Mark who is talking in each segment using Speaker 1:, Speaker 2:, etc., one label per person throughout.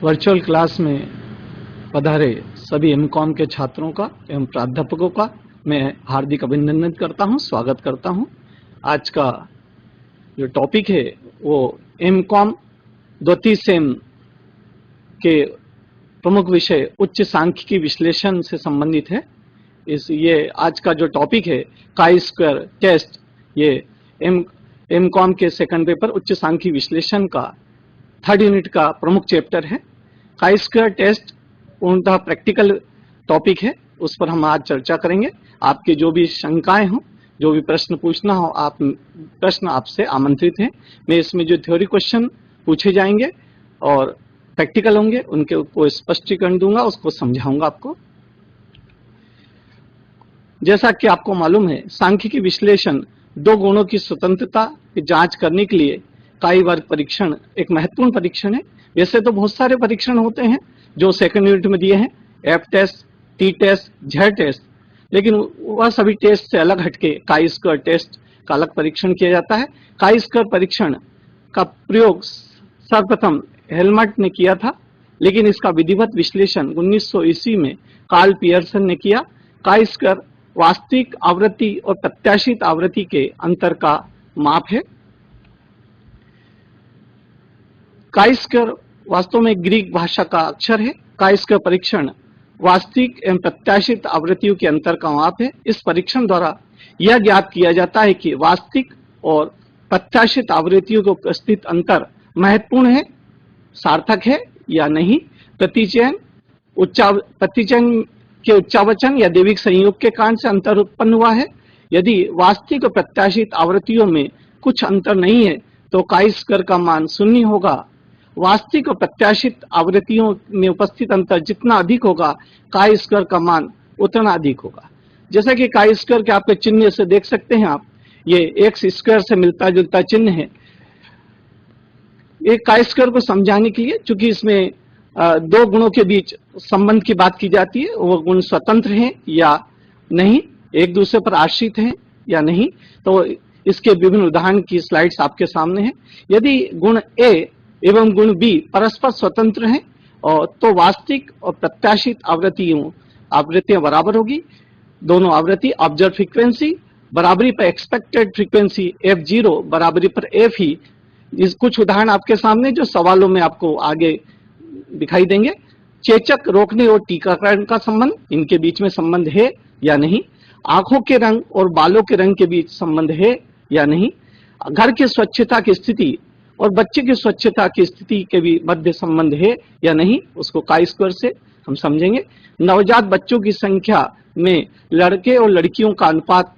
Speaker 1: Virtual class में पधारे सभी एमकॉम के छात्रों का एवं प्राध्यापकों का मैं हार्दिक अभिनंदन करता हूं, स्वागत करता हूं। आज का जो टॉपिक है वो एमकॉम द्वितीय सेम के प्रमुख विषय उच्च सांख्यिकी विश्लेषण से संबंधित है। ये आज का जो टॉपिक है काई स्क्वायर टेस्ट, ये एमकॉम के सेकंड पेपर उच्च सांख्यिकी विश्लेषण का 3rd यूनिट का प्रमुख चैप्टर है। काई स्क्वायर टेस्ट पूर्णतः प्रैक्टिकल टॉपिक है, उस पर हम आज चर्चा करेंगे। आपके जो भी शंकाएं हो, जो भी प्रश्न पूछना हो, प्रश्न आपसे आमंत्रित हैं। मैं इसमें जो थ्योरी क्वेश्चन पूछे जाएंगे और प्रैक्टिकल होंगे उनके को स्पष्टीकरण दूंगा, उसको समझाऊंगा आपको। जैसा कि आपको मालूम है, सांख्यिकी विश्लेषण दो गुणों की स्वतंत्रता की जांच करने के लिए काई वर्ग परीक्षण एक महत्वपूर्ण परीक्षण है। वैसे तो बहुत सारे परीक्षण होते हैं जो सेकंड यूनिट में दिए हैं, F test, T test, Z test, लेकिन वह सभी टेस्ट से अलग हटके काई स्क्वायर टेस्ट का अलग परीक्षण किया जाता है। काई स्क्वायर परीक्षण का प्रयोग सर्वप्रथम हेलमट ने किया था, लेकिन इसका विधिवत विश्लेषण 1900 ईस्वी में कार्ल पियर्सन ने किया। काई स्क्वायर वास्तविक आवृत्ति और प्रत्याशित आवृत्ति के अंतर का माप है। काई स्क्वायर वास्तव में ग्रीक भाषा का अक्षर है। काई स्क्वायर परीक्षण वास्तविक एवं प्रत्याशित आवृत्तियों के अंतर का माप है। इस परीक्षण द्वारा यह ज्ञात किया जाता है कि वास्तविक और प्रत्याशित आवृत्तियों को उपस्थित अंतर महत्वपूर्ण है, सार्थक है या नहीं। प्रतिचयन के उच्चावचन या दैविक संयोग के कारण से अंतर उत्पन्न हुआ है। यदि वास्तविक और प्रत्याशित आवृत्तियों में कुछ अंतर नहीं है तो काई स्क्वायर का मान 0 होगा। वास्तविक और प्रत्याशित आवृत्तियों में उपस्थित अंतर जितना अधिक होगा, काई स्क्वायर का मान उतना अधिक होगा। जैसा कि काई स्क्वायर के आपके चिन्ह से देख सकते हैं आप, ये एक्स स्क्वायर से मिलता जुलता चिन्ह है। एक काई स्क्वायर को समझाने के लिए, चूंकि इसमें दो गुणों के बीच संबंध की बात की जाती है, वो गुण स्वतंत्र हैं या नहीं, एक दूसरे पर आश्रित हैं या नहीं, तो इसके विभिन्न उदाहरण की स्लाइड्स आपके सामने हैं। यदि गुण ए एवं गुण बी परस्पर स्वतंत्र हैं और तो वास्तविक और प्रत्याशित आवृत्तियां बराबर होगी। दोनों आवृत्ति ऑब्जर्व फ्रीक्वेंसी बराबरी पर एक्सपेक्टेड फ्रीक्वेंसी f0 बराबरी पर f ही। कुछ उदाहरण आपके सामने जो सवालों में आपको आगे दिखाई देंगे। चेचक रोकने और टीकाकरण का संबंध, इनके बीच में संबंध है या नहीं। आंखों के रंग और बालों के रंग के बीच संबंध है या नहीं। घर की स्वच्छता की स्थिति और बच्चे की स्वच्छता की स्थिति के भी मध्य संबंध है या नहीं, उसको काई स्क्वायर से हम समझेंगे। नवजात बच्चों की संख्या में लड़के और लड़कियों का अनुपात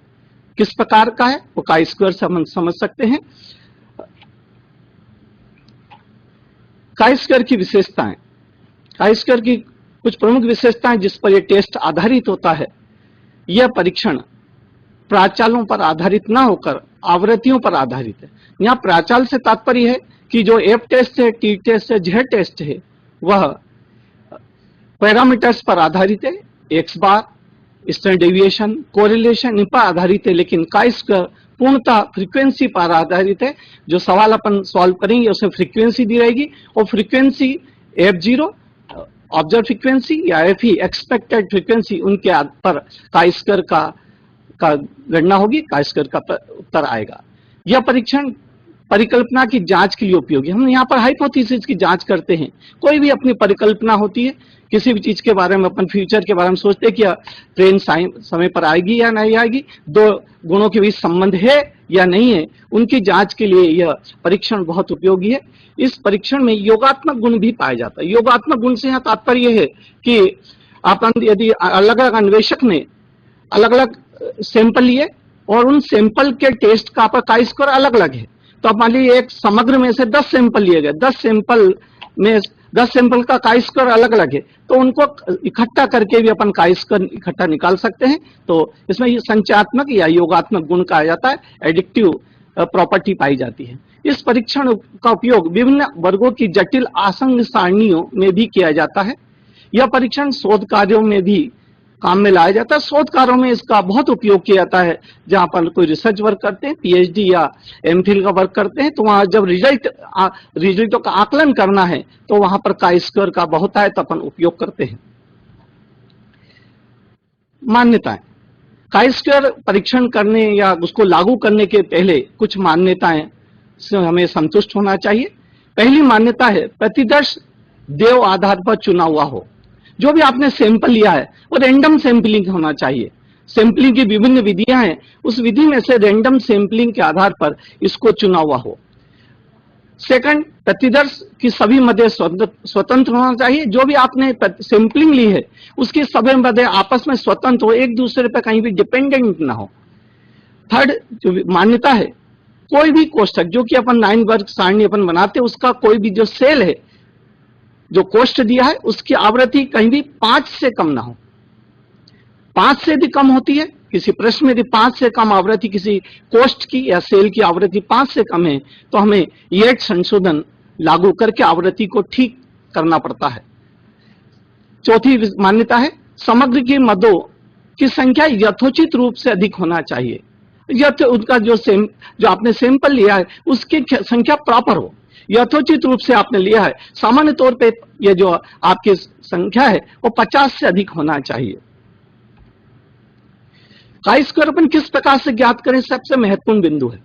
Speaker 1: किस प्रकार का है, वो काई स्क्वायर से हम समझ सकते हैं। काई स्क्वायर की विशेषताएं, काई स्क्वायर की कुछ प्रमुख विशेषताएं जिस पर यह टेस्ट आधारित होता है। यह परीक्षण प्राचालों पर आधारित ना होकर आवृत्तियों पर आधारित है। यहाँ प्राचाल से तात्पर्य है कि जो एफ टेस्ट है, टी टेस्ट है, जेड टेस्ट है, वह पैरामीटर्स पर आधारित है, एक्स बार, स्टैंडर्ड डेविएशन, कोरिलेशन, इन पर आधारित है। लेकिन काई स्क्वायर पूर्णतः फ्रीक्वेंसी पर आधारित है। जो सवाल अपन सॉल्व करेंगे उसमें फ्रीक्वेंसी दी रहेगी और फ्रीक्वेंसी f0 ऑब्जर्व फ्रीक्वेंसी या f ही एक्सपेक्टेड फ्रीक्वेंसी, उनके पर काई स्क्वायर का गणना होगी, काई स्क्वायर का उत्तर आएगा। यह परीक्षण परिकल्पना की जांच के लिए उपयोगी। हम यहाँ पर हाइपोथेसिस की जांच करते हैं। कोई भी अपनी परिकल्पना होती है, किसी भी चीज के बारे में, अपन फ्यूचर के बारे में सोचते हैं कि ट्रेन समय पर आएगी या नहीं आएगी, दो गुणों के बीच संबंध है या नहीं है, उनकी जांच के लिए यह परीक्षण बहुत उपयोगी है। इस परीक्षण में योगात्मक गुण भी पाया जाता है। योगात्मक गुण से यहाँ तात्पर्य है कि अपन यदि अलग अलग अन्वेषक ने अलग अलग सैंपल लिए और उन सैंपल के टेस्ट का काई स्क्वायर अलग अलग है, तो अब मान लीजिए एक समग्र में से 10 सैंपल लिए गए, 10 सैंपल का काई स्क्वायर अलग अलग है, तो उनको इकट्ठा करके भी अपन काई स्क्वायर इकट्ठा निकाल सकते हैं। तो इसमें ये संचयात्मक या योगात्मक गुण कहा जाता है, एडिक्टिव प्रॉपर्टी पाई जाती है। इस परीक्षण का उपयोग विभिन्न वर्गों की जटिल आसंग सारणियों में भी किया जाता है। यह परीक्षण शोध कार्यों में भी काम में लाया जाता है। शोध कार्यों में इसका बहुत उपयोग किया जाता है। जहां पर कोई रिसर्च वर्क करते हैं, पीएचडी या एमफिल का वर्क करते हैं, तो वहां जब रिजल्टों का आकलन करना है तो वहां पर काई स्क्वायर का बहुत है तो अपन उपयोग करते हैं। मान्यताएं, काई स्क्वायर परीक्षण करने या उसको लागू करने के पहले कुछ मान्यताएं से हमें संतुष्ट होना चाहिए। पहली मान्यता है प्रतिदर्श देव आधार पर चुना हुआ हो। जो भी आपने सैंपल लिया है वो रैंडम सैंपलिंग होना चाहिए। सैंपलिंग की विभिन्न विधियां हैं, उस विधि में से रैंडम सैंपलिंग के आधार पर इसको चुना हुआ हो। सेकंड, प्रतिदर्श की सभी मदे स्वतंत्र होना चाहिए। जो भी आपने सैंपलिंग ली है उसकी सभी मदे आपस में स्वतंत्र हो, एक दूसरे पर कहीं भी डिपेंडेंट ना हो। थर्ड जो मान्यता है, कोई भी कोष्ठक जो कि अपन 9 वर्ग सारणी अपन बनाते हैं उसका कोई भी जो सेल है, जो कोष्ठ दिया है उसकी आवृत्ति कहीं भी 5 से कम ना हो। 5 से यदि कम होती है, किसी प्रश्न में यदि 5 से कम आवृत्ति किसी कोष्ठ की या सेल की आवृत्ति 5 से कम है तो हमें येट संशोधन लागू करके आवृत्ति को ठीक करना पड़ता है। चौथी मान्यता है समग्र की मदों की संख्या यथोचित रूप से अधिक होना चाहिए। उनका जो आपने सैंपल लिया है उसकी संख्या प्रॉपर हो, यथोचित रूप से आपने लिया है। सामान्य तौर पे ये जो आपकी संख्या है वो 50 से अधिक होना चाहिए। काई स्क्वायर अपन किस प्रकार से ज्ञात करें, सबसे महत्वपूर्ण बिंदु है।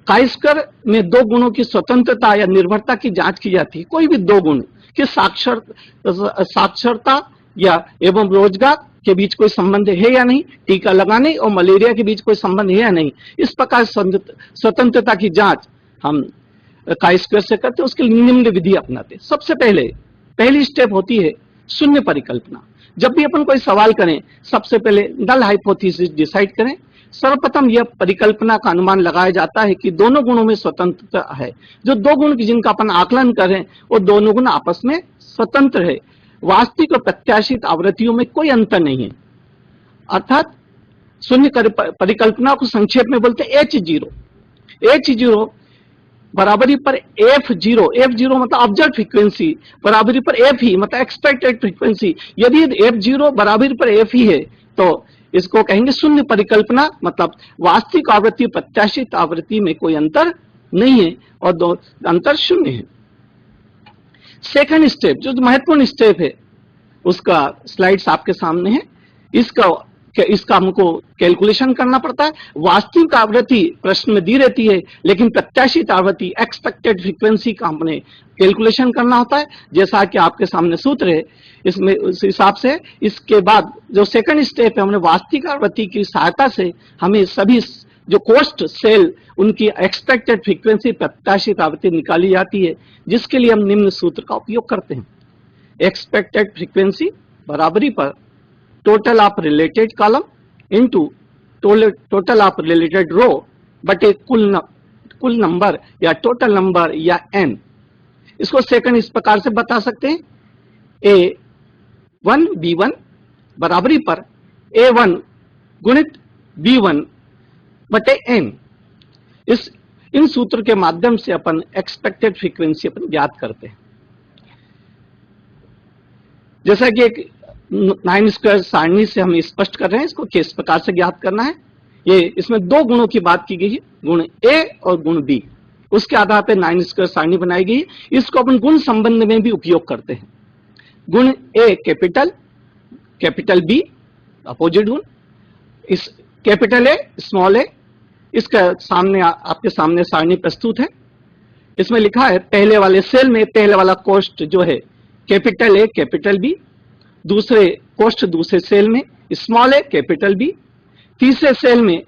Speaker 1: काई स्क्वायर में 2 गुणों की स्वतंत्रता या निर्भरता की जांच की जाती है। कोई भी 2 गुण कि साक्षरता या एवं रोजगार के बीच कोई संबंध है या नहीं, टीका लगाने और मलेरिया के बीच कोई संबंध है या नहीं, इस प्रकार स्वतंत्रता की जांच हम काई स्क्वायर से करते हैं। उसके लिए निम्न विधि अपनाते हैं। सबसे पहली स्टेप होती है शून्य परिकल्पना। जब भी अपन कोई सवाल करें सबसे पहले नल हाइपोथेसिस डिसाइड करें। सर्वप्रथम यह परिकल्पना का अनुमान लगाया जाता है कि दोनों गुणों में स्वतंत्रता है। जो 2 गुण जिनका अपन आकलन करें वो दोनों गुण आपस में स्वतंत्र है। वास्तविक और प्रत्याशित आवृत्तियों में कोई अंतर नहीं है। अर्थात शून्य परिकल्पना को संक्षेप में बोलते हैं H0 बराबरी पर F0 मतलब ऑब्जर्व फ्रीक्वेंसी बराबरी पर F ही मतलब एक्सपेक्टेड फ्रीक्वेंसी। यदि F0 बराबरी पर F ही है तो इसको कहेंगे शून्य परिकल्पना, मतलब वास्तविक आवृत्ति प्रत्याशित आवृत्ति में कोई अंतर नहीं है और दो अंतर शून्य है। सेकंड स्टेप जो महत्वपूर्ण स्टेप है उसका स्लाइड्स आपके सामने है। इसका हमको कैलकुलेशन करना पड़ता है। वास्तविक आवृत्ति प्रश्न में दी रहती है लेकिन प्रत्याशित आवृत्ति एक्सपेक्टेड फ्रीक्वेंसी का हमने कैलकुलेशन करना होता है। जैसा कि आपके सामने सूत्र है इसमें उस हिसाब से इसके बाद जो सेकंड स्टेप है हमने वास्तविक आवृत्ति की सहायता से हमें सभी जो कोष्ठ सेल उनकी एक्सपेक्टेड फ्रीक्वेंसी प्रत्याशित आवृत्ति निकाली जाती है, जिसके लिए हम निम्न सूत्र का उपयोग करते हैं। एक्सपेक्टेड फ्रीक्वेंसी बराबरी पर total of related column into total of related row बटे कुल नंबर या टोटल नंबर या n। इसको सेकंड इस प्रकार से बता सकते हैं A1 B1 बराबरी पर A1 गुणित B1 बटे n। इन सूत्र के माध्यम से अपन एक्सपेक्टेड फ्रीक्वेंसी अपन ज्ञात करते हैं। जैसा कि एक 9 स्क्वायर सारणी से हम स्पष्ट कर रहे हैं, इसको किस प्रकार से ज्ञात करना है। ये इसमें 2 गुणों की बात की गई है, गुण A और गुण B। उसके आधार पर 9 स्क्वायर सारणी बनाई गई है। इसको अपन गुण संबंध में भी उपयोग करते हैं। गुण A कैपिटल B अपोजिट गुण, इस कैपिटल A स्मॉल a। इसका सामने आपके सामने सारणी प्रस्तुत है। इसमें लिखा है पहले वाले सेल में पहले वाला कोष्ठ जो है कैपिटल A कैपिटल B, दूसरे कोष्ठ दूसरे सेल में स्मॉल a कैपिटल B, तीसरे सेल में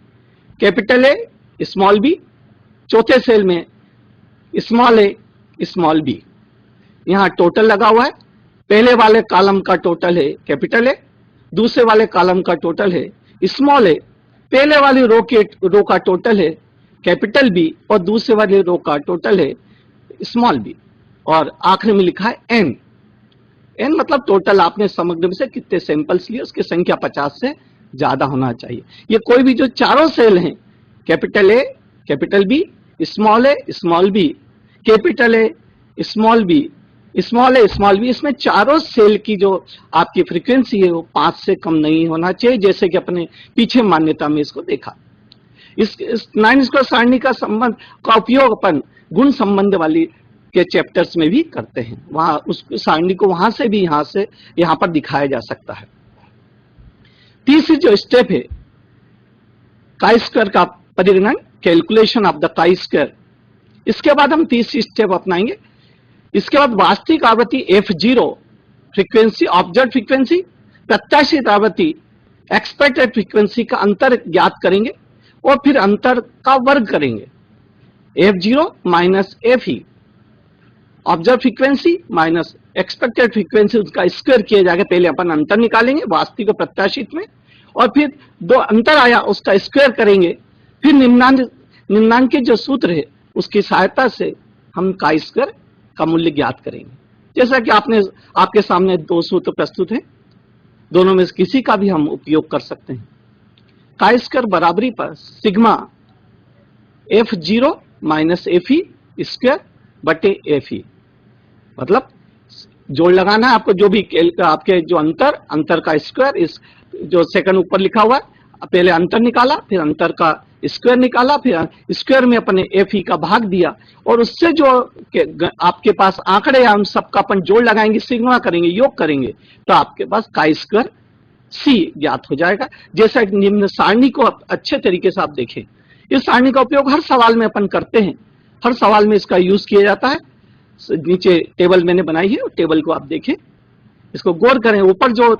Speaker 1: कैपिटल A स्मॉल b, चौथे सेल में स्मॉल a स्मॉल b। यहां टोटल लगा हुआ है। पहले वाले कॉलम का टोटल है कैपिटल A, दूसरे वाले कॉलम का टोटल है स्मॉल a, पहले वाली रो का टोटल है कैपिटल B और दूसरे वाली रो का टोटल है स्मॉल b, और आखिर में लिखा है n मतलब टोटल आपने समग्र में से कितने सैंपल्स लिए उसकी संख्या 50 से ज्यादा होना चाहिए। ये कोई भी जो चारों सेल हैं capital A capital B small a small b, capital A small b small a small b, इसमें चारों सेल की जो आपकी फ्रीक्वेंसी है वो 5 से कम नहीं होना चाहिए, जैसे कि अपने पीछे मान्यता में इसको देखा। इस 9 स्क्वायर सारणी का संबंध का उपयोग अपन गुण संबंध वाली के चैप्टर्स में भी करते हैं, वहां उस सारणी को वहां से भी यहां पर दिखाया जा सकता है। तीसरी जो स्टेप है काई स्क्वायर का परिगणन, calculation of the chi square, इसके बाद हम तीसरी स्टेप अपनाएंगे। इसके बाद वास्तविक आवृत्ति F0 फ्रीक्वेंसी, ऑब्जर्व फ्रीक्वेंसी, प्रत्याशित आवृत्ति एक्सपेक्टेड फ्रीक्वेंसी का अंतर ज्ञात करेंगे और फिर अंतर का वर्ग करेंगे। F0 minus FE, observe frequency minus expected frequency, उसका स्क्वायर किया जाएगा। पहले अपन अंतर निकालेंगे वास्तविक और प्रत्याशित में, और फिर दो अंतर आया उसका स्क्वायर करेंगे, फिर निम्नांकित जो सूत्र है उसकी सहायता से हम काई स्क्वायर का मूल्य ज्ञात करेंगे। जैसा कि आपके सामने दो सूत्र प्रस्तुत हैं, दोनों में से किसी का भी हम उपयोग कर सकते हैं। काई स्क्वायर बराबरी पर sigma F0 minus FE square बटे FE, मतलब जोड़ लगाना है आपको, जो भी आपके जो अंतर का स्क्वायर, इस जो सेकंड ऊपर लिखा हुआ है, पहले अंतर निकाला, फिर अंतर का स्क्वायर निकाला, फिर स्क्वायर में अपने FE का भाग दिया, और उससे जो आपके पास आंकड़े हैं हम सबका अपन जोड़ लगाएंगे, सिग्मा करेंगे, योग करेंगे, तो आपके पास काई स्क्वायर C ज्ञात हो जाएगा। जैसा कि निम्न सारणी को अच्छे तरीके से आप देखें, इस सारणी का उपयोग हर सवाल में अपन करते हैं, हर सवाल में इसका यूज किया जाता है। नीचे टेबल मैंने बनाई है, टेबल को आप देखें, इसको गौर करें। ऊपर जो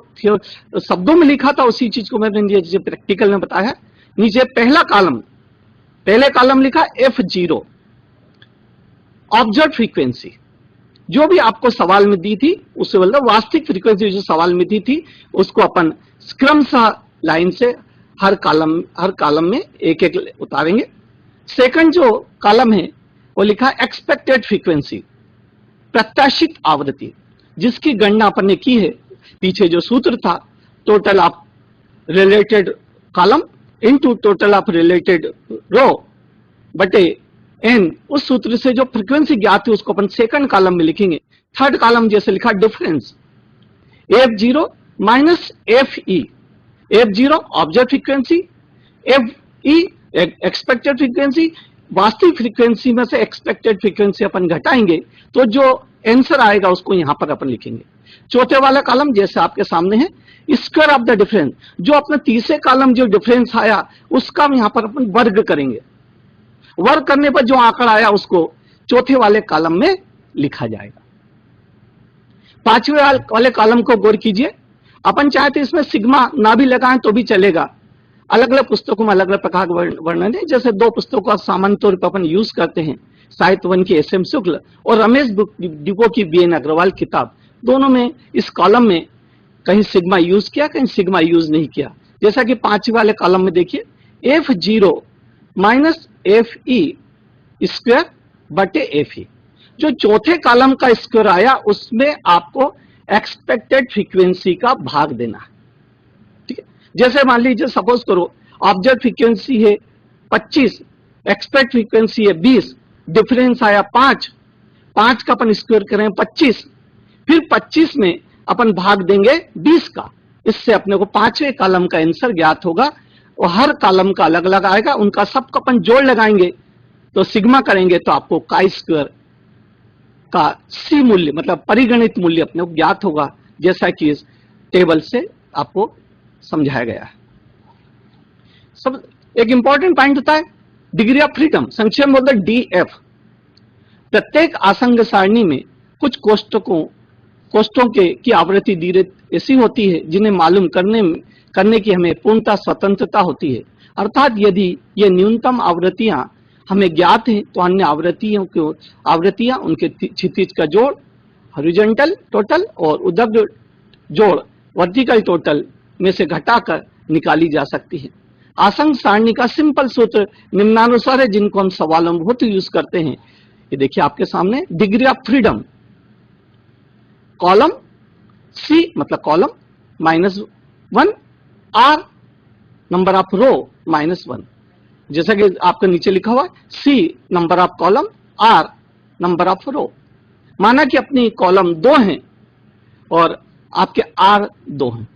Speaker 1: शब्दों में लिखा था उसी चीज को मैंने प्रैक्टिकल में बताया। नीचे पहले कॉलम लिखा F0 ऑब्जर्व फ्रीक्वेंसी, जो भी आपको सवाल में दी थी उससे मतलब वास्तविक फ्रीक्वेंसी जो सवाल में दी थी उसको अपन क्रमशः लाइन से हर कॉलम में एक एक उतारेंगे। सेकंड जो कॉलम है वो लिखा एक्सपेक्टेड फ्रीक्वेंसी, प्रत्याशित आवृत्ति, जिसकी गणना अपन ने की है। पीछे जो सूत्र था total of related column into total of related row बटे n, उस सूत्र से जो फ्रीक्वेंसी ज्ञात है उसको अपन सेकंड कॉलम में लिखेंगे। थर्ड कॉलम जैसे लिखा difference F0 minus FE, F0 observe frequency, FE expected frequency, वास्तविक फ्रीक्वेंसी में से एक्सपेक्टेड फ्रीक्वेंसी अपन घटाएंगे तो जो आंसर आएगा उसको यहां पर अपन लिखेंगे। चौथे वाला कॉलम जैसे आपके सामने है स्क्वायर ऑफ द डिफरेंस, जो अपना तीसरे कॉलम जो डिफरेंस आया उसका हम यहां पर अपन वर्ग करेंगे। वर्ग करने पर जो आंकड़ा आया उसको चौथे वाले कॉलम में लिखा जाएगा। पांचवें वाले कॉलम को गौर कीजिए, अपन चाहते इसमें सिग्मा ना भी लगाएं तो भी चलेगा। अलग अलग पुस्तकों में अलग अलग प्रकार का वर्णन है। जैसे दो पुस्तकों का सामान्य तौर पर अपन यूज करते हैं, साहित्य वन की SM शुक्ल और रमेश डिपो की BN अग्रवाल किताब, दोनों में इस कॉलम में कहीं सिग्मा यूज किया, कहीं सिग्मा यूज नहीं किया। जैसा कि पांचवें वाले कॉलम में देखिए F0 माइनस FE स्क्वायर बटे FE, जो चौथे कॉलम का स्क्वायर आया उसमें आपको एक्सपेक्टेड फ्रीक्वेंसी का भाग देना है। ठीक है, जैसे मान लीजिए सपोज करो ऑब्जर्व फ्रीक्वेंसी है 25, एक्सपेक्ट फ्रीक्वेंसी है 20, डिफरेंस आया 5 का अपन स्क्वायर करें 25, फिर 25 में अपन भाग देंगे 20 का, इससे अपने को पांचवें कॉलम का आंसर ज्ञात होगा। और हर कॉलम का अलग अलग आएगा, उनका सबका अपन जोड़ लगाएंगे तो सिग्मा करेंगे तो आपको काई स्क्वायर का C मूल्य मतलब परिगणित मूल्य अपने को ज्ञात होगा, जैसा कि इस टेबल से आपको समझाया गया है। सब एक इंपॉर्टेंट पॉइंट होता है डिग्री ऑफ फ्रीडम, संक्षेप बोलते DF। प्रत्येक आसंग सारणी में कुछ कोष्ठों की आवृत्ति धीरे ऐसी होती है जिन्हें मालूम करने की हमें पूर्णतः स्वतंत्रता होती है। अर्थात यदि ये न्यूनतम आवृत्तियां हमें ज्ञात हैं तो अन्य आवृत्तियां उनके क्षितिज का जोड़ हॉरिजॉन्टल टोटल और ऊर्ध्व जोड़ वर्टिकल टोटल में से घटाकर निकाली जा सकती है। आसंग सारणी का सिंपल सूत्र निम्नानुसार है, जिनको हम सवालों में बहुत यूज करते हैं। ये देखिए आपके सामने degree of freedom, column C मतलब column -1, R number of row -1, जैसा कि आपके नीचे लिखा हुआ है C number of column, R number of row. माना कि अपनी कॉलम 2 है और आपके आर 2 हैं,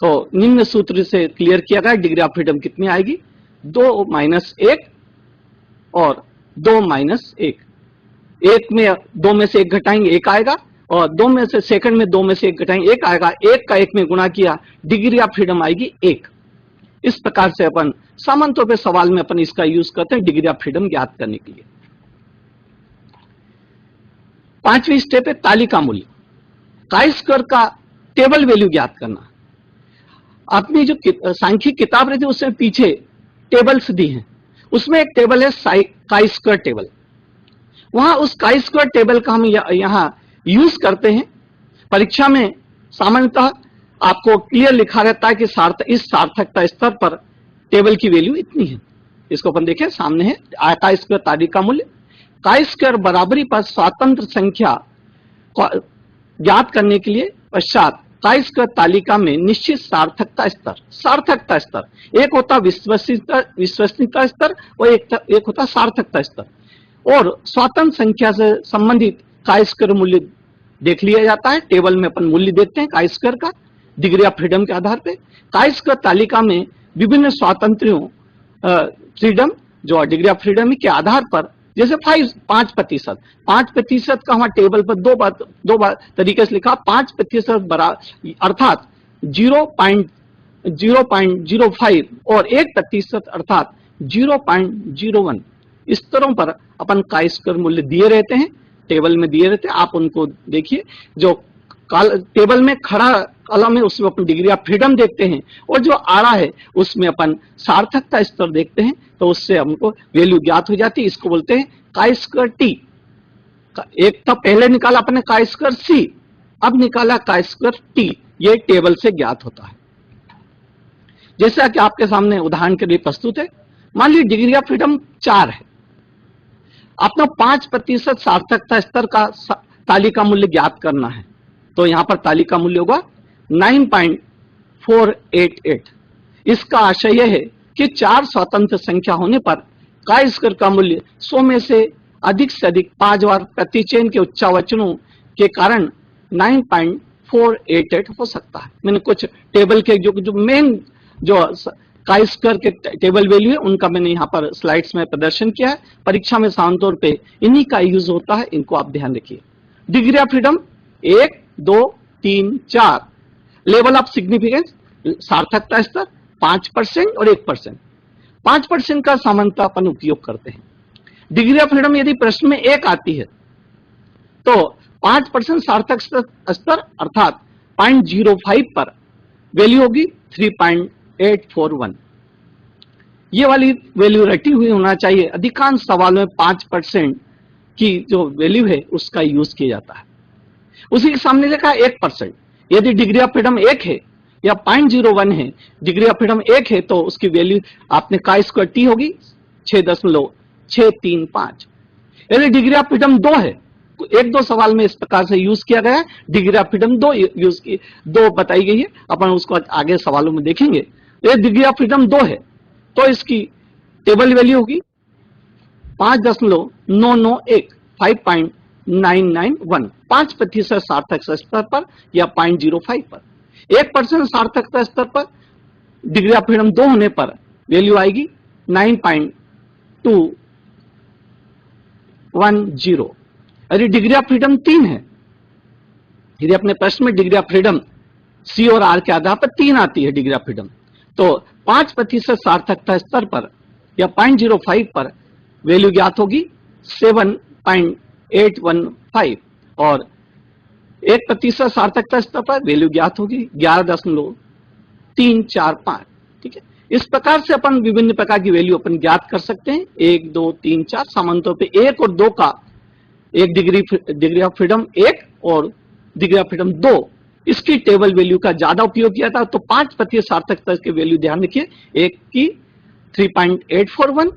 Speaker 1: तो निम्न सूत्र से क्लियर किया गया डिग्री ऑफ फ्रीडम कितनी आएगी, 2 माइनस 1 और 2 माइनस 1। 1 में 2 में से 1 घटाएंगे 1 आएगा, और 2 में से सेकंड में 2 में से 1 घटाएंगे 1 आएगा, 1 का 1 में गुणा किया, डिग्री ऑफ फ्रीडम आएगी 1। इस प्रकार से अपन सामान्य तौर पे सवाल में अपन इसका यूज करते हैं डिग्री ऑफ फ्रीडम ज्ञात करने के लिए। 5वीं स्टेप है तालिका मूल्य, काई स्क्वायर का टेबल वैल्यू ज्ञात करना। अपनी जो सांख्यिक किताब रहती है उसमें पीछे टेबल्स दी हैं, उसमें एक टेबल है काई स्क्वायर टेबल। वहां उस काई स्क्वायर टेबल का हम यहां यूज करते हैं। परीक्षा में सामान्यतः आपको क्लियर लिखा रहता है कि इस सार्थकता स्तर पर टेबल की वैल्यू इतनी है। इसको अपन देखें, सामने है काई स्क्वायर तालिका मूल्य। काई स्क्वायर बराबरी पर स्वतंत्र संख्या ज्ञात करने के लिए पश्चात काई स्क्वायर तालिका में निश्चित सार्थकता स्तर एक होता विश्वसनीयता स्तर और एक होता सार्थकता स्तर, और स्वतंत्र संख्या से संबंधित काई स्क्वायर मूल्य देख लिया जाता है। टेबल में अपन मूल्य देखते हैं काई स्क्वायर का डिग्री ऑफ फ्रीडम के आधार पे। काई स्क्वायर तालिका में विभिन्न स्वातंत्र्यों फ्रीडम जो डिग्री ऑफ फ्रीडम के आधार पर, जैसे 5% का हमारे टेबल पर दो बार तरीके से लिखा। 5% अर्थात 0.05 और 1% अर्थात 0.01 इस तरह पर अपन काई स्क्वायर मूल्य दिए रहते हैं, टेबल में दिए रहते हैं। आप उनको देखिए, जो टेबल में खड़ा कॉलम है उसमें अपन डिग्री ऑफ फ्रीडम देखते हैं, और जो आड़ा है उसमें अपन सार्थकता स्तर देखते हैं, तो उससे हमको वैल्यू ज्ञात हो जाती है। इसको बोलते हैं काई स्क्वायर टी। एक था पहले निकाला अपने काई स्क्वायर सी, अब निकाला काई स्क्वायर टी, ये टेबल से ज्ञात होता है। जैसा कि आपके सामने उदाहरण के लिए प्रस्तुत है, मान लीजिए डिग्री ऑफ फ्रीडम 4 है, अपना 5% सार्थकता स्तर का तालिका मूल्य ज्ञात करना है, तो यहां पर तालिका मूल्य होगा 9.488। इसका आशय यह है कि 4 स्वतंत्र संख्या होने पर काई स्क्वायर का मूल्य 100 में से अधिक 5 बार प्रतिचयन के उच्चावचनों के कारण 9.488 हो सकता है। मैंने कुछ टेबल के जो मेन जो काई स्क्वायर के टेबल वैल्यू है उनका मैंने यहाँ पर स्लाइड्स में प्रदर्शन किया है। परीक्षा में सामान्य तौर पे इन्हीं का यूज होता है, इनको आप ध्यान रखिए। Degree of freedom 1, 2, 3, 4। Level of significance सार्थकता स्तर 5% और 1%। 5% का सामान्यतः अपन उपयोग करते हैं। डिग्री ऑफ फ्रीडम यदि प्रश्न में 1 आती है तो 5% सार्थक स्तर अर्थात 0.05 पर वैल्यू होगी 3.841। ये वाली वैल्यू रटी हुई होना चाहिए। अधिकांश सवालों में 5% की जो वैल्यू है उसका यूज किया जाता है। उसी के सामने लिखा है 1%। यदि डिग्री ऑफ फ्रीडम 1 है या 0.01 है, डिग्री ऑफ फ्रीडम 1 है तो उसकी वैल्यू आपने काई स्क्वायर टी होगी 6.635। यदि डिग्री ऑफ फ्रीडम 2 है, 1-2 सवाल में इस प्रकार से यूज किया गया है, डिग्री ऑफ फ्रीडम 2 बताई गई है, अपन उसको आगे सवालों में देखेंगे। यदि डिग्री ऑफ फ्रीडम 2 है तो इसकी टेबल वैल्यू होगी 5.991 5.991 5% सार्थकता स्तर पर या 0.05 पर। 1% सार्थकता स्तर पर डिग्री ऑफ फ्रीडम 2 होने पर वैल्यू आएगी 9.210। यदि डिग्री ऑफ फ्रीडम 3 है, यदि अपने प्रश्न में डिग्री ऑफ फ्रीडम सी और आर के आधार पर 3 आती है डिग्री ऑफ फ्रीडम, तो 5% सार्थकता स्तर पर या 0.05 पर वैल्यू ज्ञात होगी 7.815 और 1% सार्थकता स्तर पर वैल्यू ज्ञात होगी 11.345। ठीक है, इस प्रकार से अपन विभिन्न प्रकार की वैल्यू अपन ज्ञात कर सकते हैं। 1, 2, 3, 4 सामान्य तौर पर 1 और 2 का एक डिग्री ऑफ फ्रीडम 1 और डिग्री ऑफ फ्रीडम 2 इसकी टेबल वैल्यू का ज्यादा उपयोग किया था, तो 5% सार्थकता की वैल्यू ध्यान रखिए। 1 की 3.841,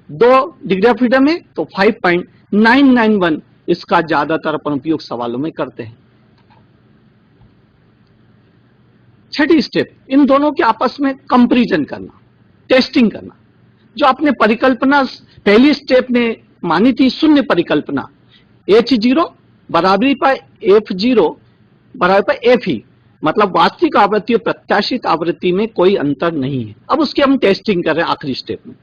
Speaker 1: 2 डिग्री ऑफ फ्रीडम है तो 5.991 इसका ज्यादातर अपन उपयोग सवालों में करते हैं। छठी स्टेप, इन दोनों के आपस में कंपैरिजन करना, टेस्टिंग करना। जो आपने परिकल्पना पहली स्टेप में मानी थी, शून्य परिकल्पना H0 बराबरी पर F0 बराबर पर F ही, मतलब वास्तविक आवृत्ति और प्रत्याशित आवृत्ति में कोई अंतर नहीं है। अब उसकी हम टेस्टिंग कर रहे हैं आखिरी स्टेप में।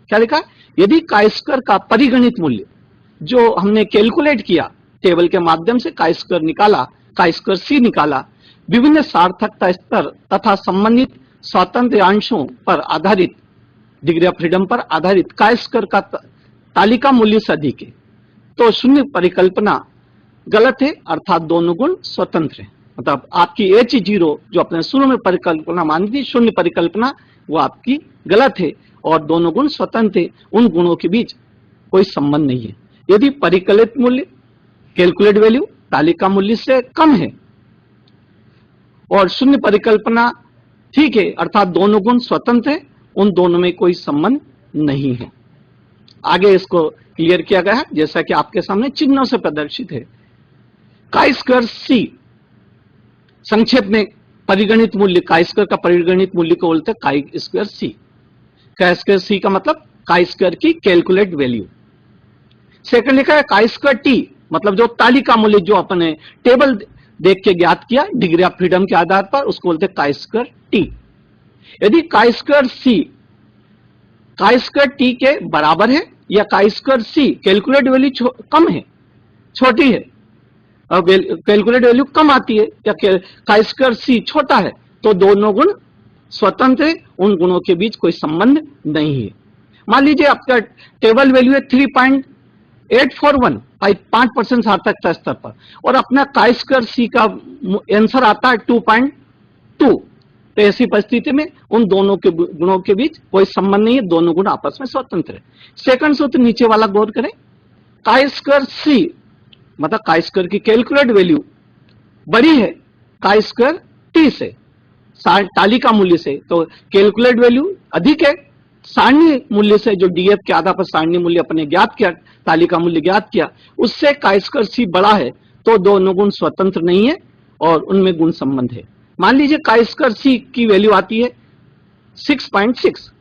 Speaker 1: क्या लिखा? यदि काई स्क्वायर का परिगणित मूल्य जो हमने कैलकुलेट किया टेबल के माध्यम से, काई स्क्वायर निकाला, काई स्क्वायर सी निकाला, विभिन्न सार्थकता स्तर तथा संबंधित स्वतंत्र अंशों पर आधारित, डिग्री ऑफ फ्रीडम पर आधारित काई स्क्वायर का तालिका मूल्य से अधिक है, तो शून्य परिकल्पना गलत है, अर्थात दोनों गुण स्वतंत्र है। मतलब आपकी H0 जो अपने शुरू में परिकल्पना मानी थी, शून्य परिकल्पना, वो आपकी गलत है और दोनों गुण स्वतंत्र है, उन गुणों के बीच कोई संबंध नहीं है। यदि परिकलित मूल्य कैलकुलेट वैल्यू तालिका मूल्य से कम है और शून्य परिकल्पना ठीक है, अर्थात दोनों गुण स्वतंत्र है, उन दोनों में कोई संबंध नहीं है। आगे इसको क्लियर किया गया है जैसा कि आपके सामने चिन्हों से प्रदर्शित है। काई स्क्वायर सी, संक्षेप में परिगणित मूल्य, काई स्क्वायर का परिगणित मूल्य को बोलते हैं काई स्क्वायर सी। काई स्क्वायर सी का मतलब काई स्क्वायर की कैलकुलेट वैल्यू। सेकंड लिखा है काई स्क्वायर टी, मतलब जो तालिका मूल्य जो अपने टेबल देख के ज्ञात किया डिग्री ऑफ फ्रीडम के आधार पर, उसको बोलते हैं काई स्क्वायर टी। यदि काई स्क्वायर सी काई स्क्वायर टी के बराबर है या काई स्क्वायर सी कैलकुलेट वैल्यू कम है, छोटी है, और कैलकुलेट वैल्यू कम आती है, या काई स्क्वायर सी छोटा है, तो दोनों गुण स्वतंत्र है, उन गुणों के बीच कोई संबंध नहीं है। मान लीजिए आपका टेबल वैल्यू है 3.841, 5% सार्थकता स्तर पर, और अपना काई स्क्वायर सी का आंसर आता है 2.2, तो ऐसी परिस्थिति में उन दोनों के गुणों के बीच कोई संबंध नहीं है, दोनों गुण आपस में स्वतंत्र है। सेकंड सूत्र नीचे वाला गौर करें, काई स्क्वायर सी मतलब काई स्क्वायर की कैलकुलेट वैल्यू बड़ी है काई स्क्वायर टी से, तालिका मूल्य से, तो कैलकुलेट वैल्यू अधिक है सारणी मूल्य से, जो डीएफ के आधार पर सारणी मूल्य अपने ज्ञात किया, तालिका मूल्य ज्ञात किया, उससे काई स्क्वायर सी बड़ा है, तो दोनों गुण स्वतंत्र नहीं है और उनमें गुण संबंध है। मान लीजिए काई स्क्वायर सी की वैल्यू आती है 6.6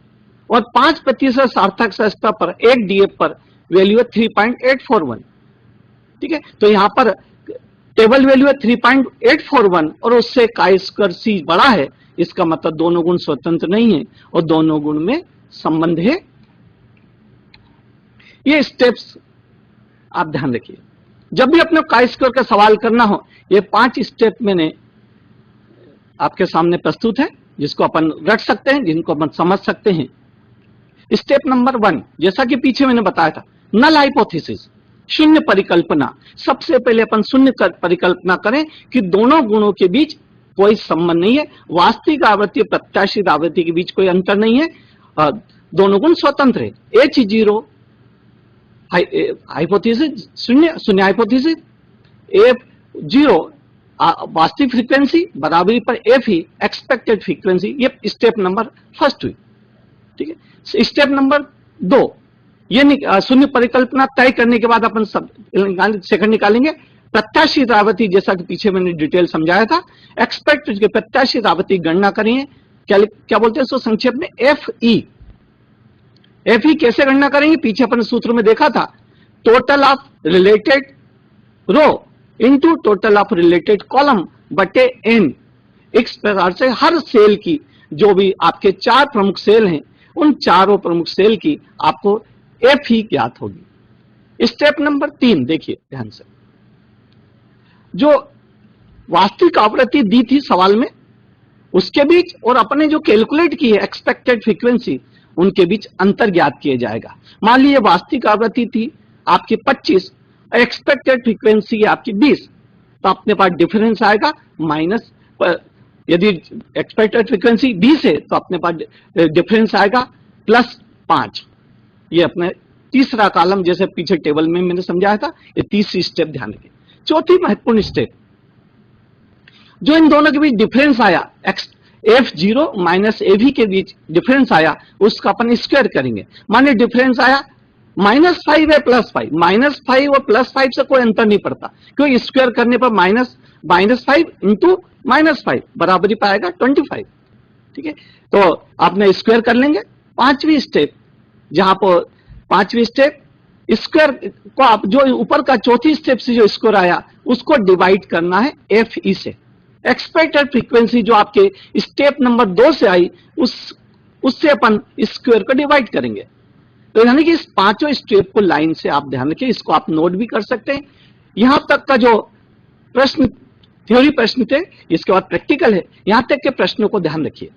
Speaker 1: और 5% सार्थक स्तर पर एक डीएफ पर वैल्यू है 3.841, ठीक है, तो यहां पर टेबल वैल्यू है 3.841 और उससे काई स्क्वायर सी बड़ा है, इसका मतलब दोनों गुण स्वतंत्र नहीं है और दोनों गुण में संबंध है। ये स्टेप्स आप ध्यान रखिए, जब भी अपने काई स्क्वायर का सवाल करना हो, ये 5 स्टेप मैंने आपके सामने प्रस्तुत है, जिसको अपन रट सकते हैं, जिनको अपन समझ सकते हैं। स्टेप नंबर 1, जैसा कि पीछे मैंने बताया था, नल हाइपोथेसिस, शून्य परिकल्पना। सबसे पहले अपन शून्य परिकल्पना करें कि दोनों गुणों के बीच कोई संबंध नहीं है, वास्तविक आवृत्ति प्रत्याशित आवृत्ति के बीच कोई अंतर नहीं है, दोनों गुण स्वतंत्र है। H0 हाइपोथेसिस, शून्य हाइपोथेसिस, F0 वास्तविक फ्रीक्वेंसी, बराबरी पर F ही एक्सपेक्टेड फ्रीक्वेंसी। ये स्टेप नंबर फर्स्ट हुई, ठीक है। स्टेप नंबर 2, ये शून्य परिकल्पना तय करने के बाद अपन सब सेकंड निकालेंगे प्रत्याशित आवृत्ति, जैसा कि पीछे मैंने डिटेल समझाया था। एक्सपेक्टेड के प्रत्याशित आवृत्ति गणना करेंगे, क्या बोलते हैं इसको संक्षेप में, FE। FE कैसे गणना करेंगे, पीछे अपन सूत्र में देखा था, total of related row into total of related column बटे n। इस प्रकार से हर सेल की, जो भी आपके 4 प्रमुख सेल हैं, उन चारों प्रमुख सेल की आपको FE ज्ञात होगी। स्टेप नंबर 3 देखिए ध्यान से, जो वास्तविक आवृत्ति दी थी सवाल में, उसके बीच और अपने जो कैलकुलेट की है एक्सपेक्टेड फ्रीक्वेंसी, उनके बीच अंतर ज्ञात किया जाएगा। मान लीजिए वास्तविक आवृत्ति थी आपकी 25, एक्सपेक्टेड फ्रीक्वेंसी है आपकी 20, तो अपने पास डिफरेंस आएगा माइनस, यदि एक्सपेक्टेड फ्रीक्वेंसी 20 है तो अपने पास डिफरेंस आएगा +5। ये अपने तीसरा कॉलम, जैसे पीछे टेबल में मैंने समझाया था, ये तीसरी स्टेप ध्यान रखिए। चौथी महत्वपूर्ण स्टेप, जो इन दोनों के बीच डिफरेंस आया, F0 माइनस AV के बीच डिफरेंस आया, उसका अपन स्क्वायर करेंगे। माने डिफरेंस आया -5 है +5, -5 और +5 से कोई अंतर नहीं पड़ता, क्योंकि स्क्वायर करने पर -5 इंटू -5 बराबरी पाएगा 25, ठीक है। तो आपने स्क्वायर कर लेंगे। पांचवी स्टेप, जहां पर पांचवी स्टेप स्क्वायर को आप जो ऊपर का चौथी स्टेप से जो स्क्वायर आया उसको डिवाइड करना है FE से। एक्सपेक्टेड फ्रीक्वेंसी जो आपके स्टेप नंबर 2 से आई उससे अपन स्क्वायर को डिवाइड करेंगे। तो यानी कि इस पांचों स्टेप को लाइन से आप ध्यान रखिए, इसको आप नोट भी कर सकते हैं। यहां तक का जो प्रश्न थ्योरी प्रश्न थे, इसके बाद प्रैक्टिकल है, यहां तक के प्रश्नों को ध्यान रखिए।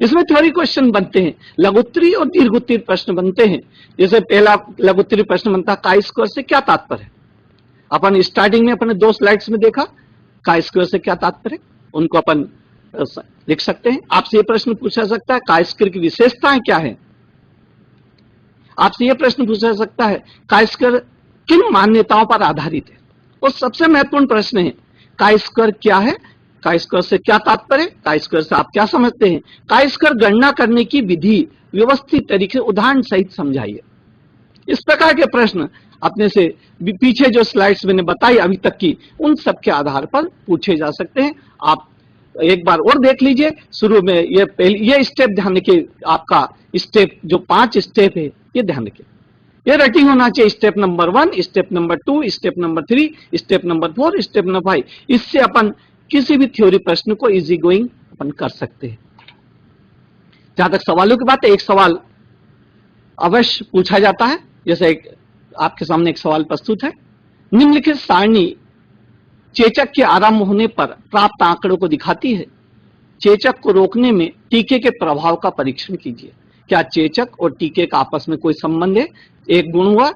Speaker 1: इसमें थ्योरी क्वेश्चन बनते हैं, लघुत्तरी और दीर्घोत्तरी प्रश्न बनते हैं। जैसे पहला लघुत्तरी प्रश्न बनता है काई स्क्वायर से क्या तात्पर्य है। अपन स्टार्टिंग में अपने 2 स्लाइड्स में देखा काई स्क्वायर से क्या तात्पर्य, उनको अपन लिख सकते हैं। आपसे यह प्रश्न पूछा सकता है काई स्क्वायर की विशेषताएं क्या है। आपसे यह प्रश्न पूछा सकता है काई स्क्वायर किन मान्यताओं पर आधारित है। और सबसे महत्वपूर्ण प्रश्न है काई स्क्वायर क्या है, काई स्क्वायर से क्या तात्पर्य, काई स्क्वायर से आप क्या समझते हैं, काई स्क्वायर गणना करने की विधि व्यवस्थित तरीके से उदाहरण सहित समझाइए। इस प्रकार के प्रश्न अपने से पीछे जो स्लाइड्स मैंने बताई अभी तक की, उन सब के आधार पर पूछे जा सकते हैं। आप एक बार और देख लीजिए। शुरू में ये स्टेप ध्यान रखिए, आपका स्टेप जो 5 स्टेप है ये ध्यान रखिए, ये रेटिंग होना चाहिए। Step number 1, step number 2, step number 3, step number 4, step number 5। इससे अपन किसी भी थ्योरी प्रश्न को इजी गोइंग अपन कर सकते हैं। जहां तक सवालों की बात है, एक सवाल अवश्य पूछा जाता है। जैसे आपके सामने एक सवाल प्रस्तुत है, निम्नलिखित सारणी चेचक के आरंभ होने पर प्राप्त आंकड़ों को दिखाती है। चेचक को रोकने में टीके के प्रभाव का परीक्षण कीजिए। क्या चेचक और टीके का आपस में कोई संबंध है। एक गुण हुआ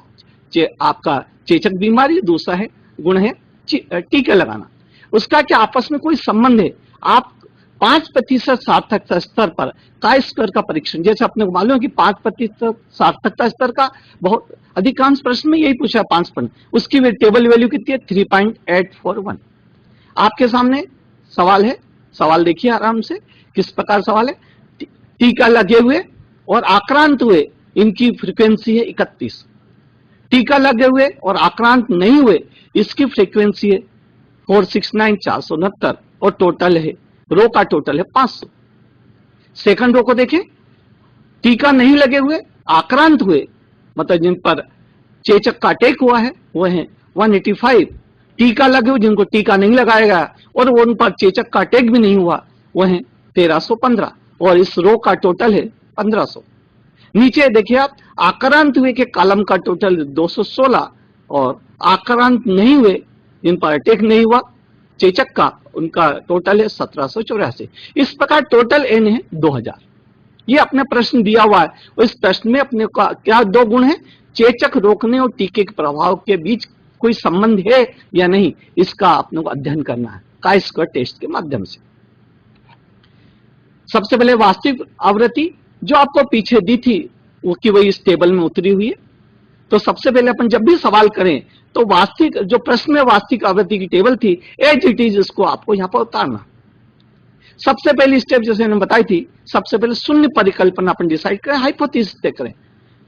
Speaker 1: आपका चेचक बीमारी, दूसरा है गुण है टीके लगाना, उसका क्या आपस में कोई संबंध है। आप 5% सार्थकता स्तर पर काई स्क्वायर का परीक्षण, जैसे अपने को मालूम है कि 5% सार्थकता स्तर का बहुत अधिकांश प्रश्न में यही पूछा है 5%, उसकी टेबल वैल्यू कितनी है 3.841। आपके सामने सवाल है, सवाल देखिए आराम से किस प्रकार सवाल है। टीका लगे हुए और आक्रांत हुए इनकी फ्रीक्वेंसी है 31। टीका लगे हुए और आक्रांत नहीं हुए इसकी फ्रीक्वेंसी है 469 और टोटल है रो का टोटल है 500। सेकंड रो को देखें, टीका नहीं लगे हुए आक्रांत हुए मतलब जिन पर चेचक का अटैक हुआ है वो है 185। टीका लगे हुए जिनको टीका नहीं लगाया गया और उन पर चेचक का अटैक भी नहीं हुआ वो है 1315 और इस रो का टोटल है 1500। नीचे देखिए आप, आक्रांत हुए के कॉलम का टोटल 216 और आक्रांत नहीं हुए जिन पर अटैक नहीं हुआ चेचक का उनका टोटल है 1784। इस प्रकार टोटल एन है 2000। ये अपने प्रश्न दिया हुआ है। इस प्रश्न में अपने का क्या 2 गुण है, चेचक रोकने और टीके के प्रभाव के बीच कोई संबंध है या नहीं, इसका अपने को अध्ययन करना है काई स्क्वायर टेस्ट के माध्यम से। सबसे पहले वास्तविक आवृत्ति जो आपको पीछे दी थी वो की वही इस टेबल में उतरी हुई है। तो सबसे पहले अपन जब भी सवाल करें तो वास्तविक जो प्रश्न में वास्तविक आवृत्ति की टेबल थी एज इट इज इसको आपको यहां पर उतारना। सबसे पहली स्टेप जैसे मैंने बताई थी, सबसे पहले शून्य परिकल्पना अपन डिसाइड करें, हाइपोथेसिस तय करें।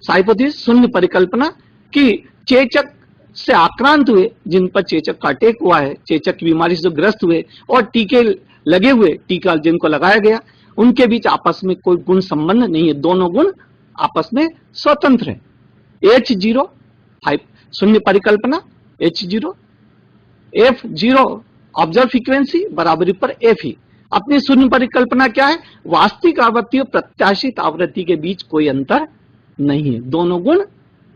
Speaker 1: हाइपोथेसिस शून्य परिकल्पना कि चेचक से आक्रांत हुए जिन पर चेचक का अटैक हुआ है, चेचक की बीमारी से जो ग्रस्त हुए और टीके लगे हुए, टीका जिनको लगाया गया उनके बीच आपस में कोई गुण संबंध नहीं है, दोनों गुण आपस में स्वतंत्र है। H0 शून्य परिकल्पना H0 F0 ऑब्जर्व फ्रीक्वेंसी बराबरी पर F ही। अपनी शून्य परिकल्पना क्या है, वास्तविक आवृत्ति और प्रत्याशित आवृत्ति के बीच कोई अंतर नहीं है, दोनों गुण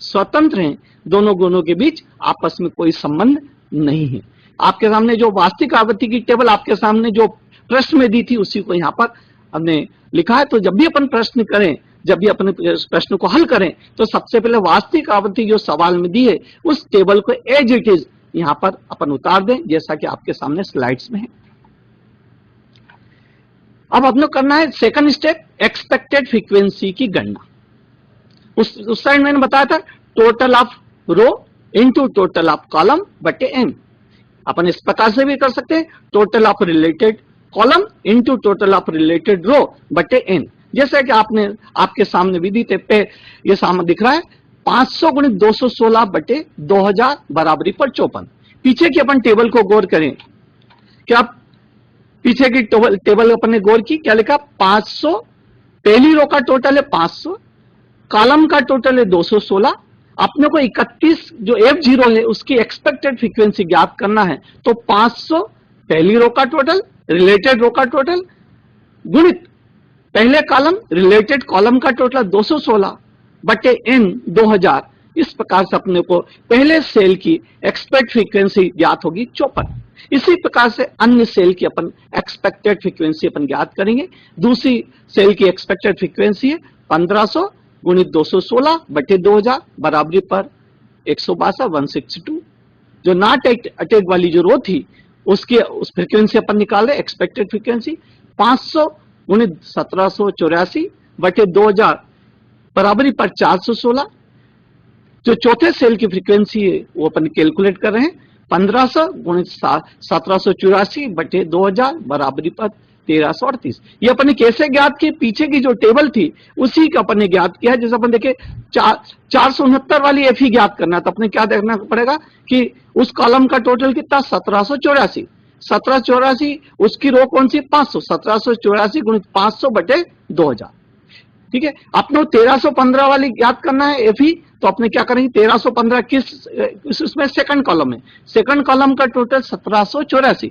Speaker 1: स्वतंत्र हैं, दोनों गुणों के बीच आपस में कोई संबंध नहीं है। आपके सामने जो वास्तविक आवृत्ति की टेबल आपके सामने जो प्रश्न में दी थी उसी को यहां पर हमने लिखा है। तो जब भी अपन प्रश्न करें, जब भी अपने प्रश्न को हल करें तो सबसे पहले वास्तविक आवृत्ति जो सवाल में दी है उस टेबल को एज इट इज यहां पर अपन उतार दें जैसा कि आपके सामने स्लाइड्स में है। अब अपने करना है सेकंड स्टेप, एक्सपेक्टेड फ्रीक्वेंसी की गणना। उस साइड मैंने बताया था total of row into total of column बटे एन। अपन इस प्रकार से भी कर सकते हैं, total of related column into total of related row बटे एन। जैसे कि आपने आपके सामने विधि पे ये सामने दिख रहा है 500 गुणित 216 बटे 2000 बराबरी पर 54। पीछे की अपन टेबल को गौर करें, क्या पीछे की टेबल अपन ने गौर की, क्या लिखा 500, पहली रो का टोटल है 500, कॉलम का टोटल है 216 अपने को 31 जो F0 है उसकी एक्सपेक्टेड फ्रीक्वेंसी ज्ञात करना है, तो 500 पहली रो का टोटल, रिलेटेड रो का टोटल गुणित पहले कॉलम रिलेटेड कॉलम का टोटल 216 बटे n 2000। इस प्रकार से अपने को पहले सेल की एक्सपेक्ट फ्रीक्वेंसी ज्ञात होगी 54। इसी प्रकार से अन्य सेल की अपन एक्सपेक्टेड फ्रीक्वेंसी अपन ज्ञात करेंगे। दूसरी सेल की एक्सपेक्टेड फ्रीक्वेंसी है 1500 गुणित 216 बटे 2000 बराबरी पर 162 162। जो नॉट अटैक वाली जो रो थी उसकी उस फ्रीक्वेंसी अपन निकाल रहे एक्सपेक्टेड फ्रीक्वेंसी 500 गुणित 1784 बटे 2000 बराबरी पर 416। जो चौथे सेल की फ्रीक्वेंसी है वो अपन कैलकुलेट कर रहे हैं 1500 गुणित 1784 बटे 2000 बराबरी पर 1338। ये अपन ने कैसे ज्ञात की, पीछे की जो टेबल थी उसी का अपन ने ज्ञात किया है। जैसे अपन देखे 469 वाली एफ ही ज्ञात करना, तो अपने क्या देखना पड़ेगा कि उस कॉलम का टोटल कितना 1784, 1784 उसकी रो कौन सी 500, 1784 गुणित 500 बटे 2000। ठीक है, अपने 1315 वाली याद करना है एफ ही, तो अपने क्या करेंगे 1315 किस उसमें सेकंड कॉलम है, सेकंड कॉलम का टोटल 1784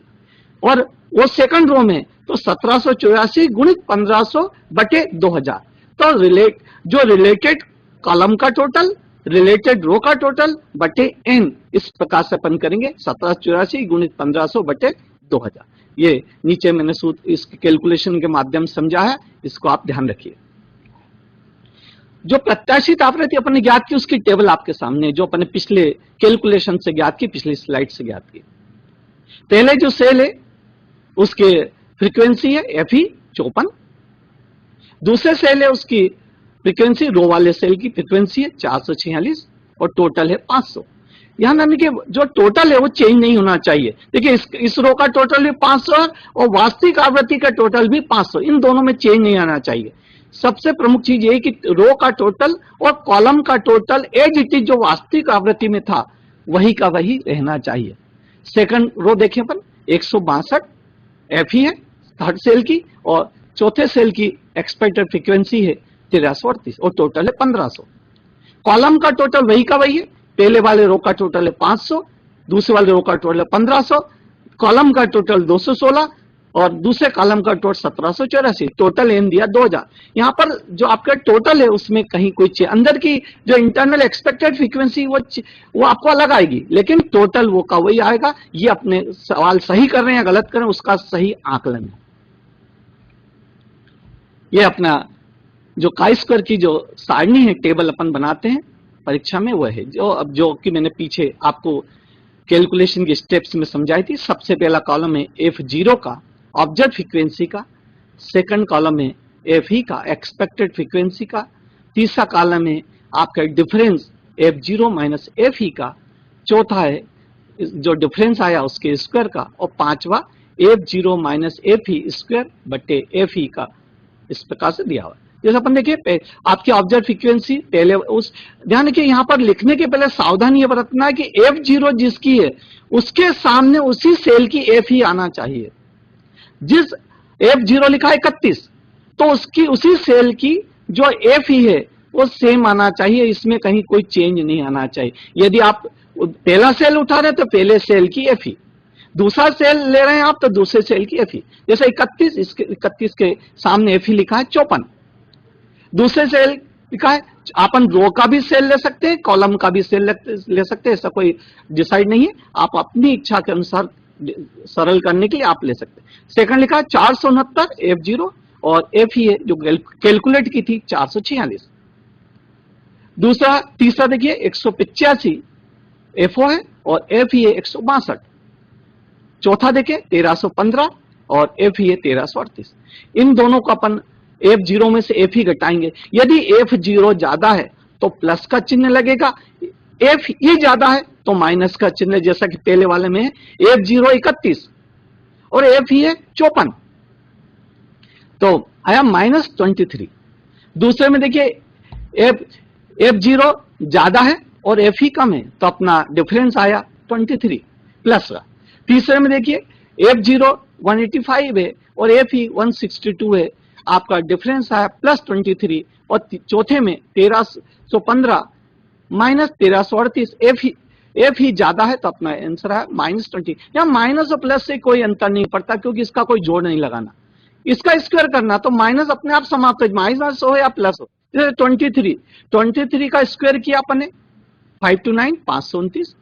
Speaker 1: और वो सेकंड रो में तो 1784 गुणित 1500 बटे 2000। तो जो रिलेटेड कॉलम का टोटल रिलेटेड रो का टोटल बटे एन, इस प्रकार से अपन करेंगे 1784 गुणित 1500 बटे 2000। ये नीचे मैंने सूत्र इस कैलकुलेशन के माध्यम से समझा है, इसको आप ध्यान रखिए। जो प्रत्याशित आवृत्ति अपन ने ज्ञात की उसकी टेबल आपके सामने, जो अपन ने पिछले कैलकुलेशन से ज्ञात की, पिछली स्लाइड से ज्ञात की। पहले जो सेल है उसके फ्रीक्वेंसी है एफ ही 54, दूसरे सेल है उसकी फ्रीक्वेंसी रो वाले सेल की फ्रीक्वेंसी है 446 और टोटल है 500। यहां देखिए जो टोटल है वो चेंज नहीं होना चाहिए। देखिए इस रो का टोटल भी 500 और वास्तविक आवृत्ति का टोटल भी 500, इन दोनों में चेंज नहीं आना चाहिए। सबसे प्रमुख चीज ये कि रो का टोटल और कॉलम का टोटल एज इट इज जो वास्तविक आवृत्ति में था वही का वही रहना चाहिए। सेकंड रो देखें अपन 162 एफ ही है थर्ड सेल की और चौथे सेल की एक्सपेक्टेड फ्रीक्वेंसी है 1338 और टोटल है 1500। कॉलम का टोटल वही का वही है, पहले वाले रो का टोटल है 500, दूसरे वाले रो का टोटल है 1500, कॉलम का टोटल 216 और दूसरे कॉलम का टोटल 1784, टोटल एन दिया 2000। यहां पर जो आपका टोटल है उसमें कहीं कोई अंदर की जो इंटरनल एक्सपेक्टेड फ्रीक्वेंसी वो आपको अलग आएगी, लेकिन टोटल वो का वही आएगा। ये अपने सवाल सही कर रहे हैं गलत कर रहे हैं उसका सही आकलन है। ये अपना जो काई स्क्वायर की जो सारणी है टेबल अपन बनाते हैं परीक्षा में, वह है जो कि मैंने पीछे आपको कैलकुलेशन के स्टेप्स में समझाई थी। सबसे पहला कॉलम है F0 का ऑब्जर्व फ्रीक्वेंसी का, सेकंड कॉलम है एफ ही का एक्सपेक्टेड फ्रीक्वेंसी का, तीसरा कॉलम है आपका डिफरेंस F0 माइनस एफ ही का, चौथा है जो डिफरेंस आया उसके स्क्वायर का, और पांचवा F0 माइनस एफ ही स्क्वायर बटे एफ ही का। इस प्रकार से दिया हुआ है। जैसे अपन देखिए आपकी ऑब्जर्व फ्रीक्वेंसी पहले उस ध्यान रखिए यहां पर लिखने के पहले सावधानी ये बरतना है कि F0 जिसकी है उसके सामने उसी सेल की एफ ही आना चाहिए। जिस F0 लिखा है 31 तो उसकी उसी सेल की जो एफ ही है वो सेम आना चाहिए, इसमें कहीं कोई चेंज नहीं आना चाहिए। यदि आप पहला सेल उठा रहे हैं तो पहले सेल की एफ ही, दूसरा सेल ले रहे हैं आप तो दूसरे सेल की एफ ही। जैसे 31 इसके 31 के सामने एफ ही लिखा है 54, दूसरे सेल लिखा है, अपन रो का भी सेल ले सकते हैं कॉलम का भी सेल ले सकते हैं, ऐसा कोई डिसाइड नहीं है, आप अपनी इच्छा के अनुसार सरल करने के लिए आप ले सकते हैं। सेकंड लिखा है 469 F0 और एफ ही है जो कैलकुलेट की थी 446। दूसरा तीसरा देखिए 185 FO है और एफ ही है 162। चौथा देखिए 1315 और एफ ही है 1338। इन दोनों को अपन F0 में से एफ ही घटाएंगे। यदि F0 ज्यादा है तो प्लस का चिन्ह लगेगा, एफ ही ज्यादा है तो माइनस का चिन्ह, जैसा कि पहले वाले में है F0 31 और एफ ही है 54 तो आया -23। दूसरे में देखिए F0 ज्यादा है और एफ ही कम है तो अपना डिफरेंस आया 23 प्लस का। तीसरे में देखिए F0 185 है और एफ ही 162 है, आपका डिफरेंस आया +23। और चौथे में 1315 -1338, एफ ही ज्यादा है तो अपना आंसर है -20। या माइनस और प्लस से कोई अंतर नहीं पड़ता क्योंकि इसका कोई जोड़ नहीं लगाना, इसका स्क्वायर करना तो माइनस अपने आप समाप्त हो, माइनस हो या प्लस हो। जैसे 23 का स्क्वायर किया अपन ने 5 to 9 529,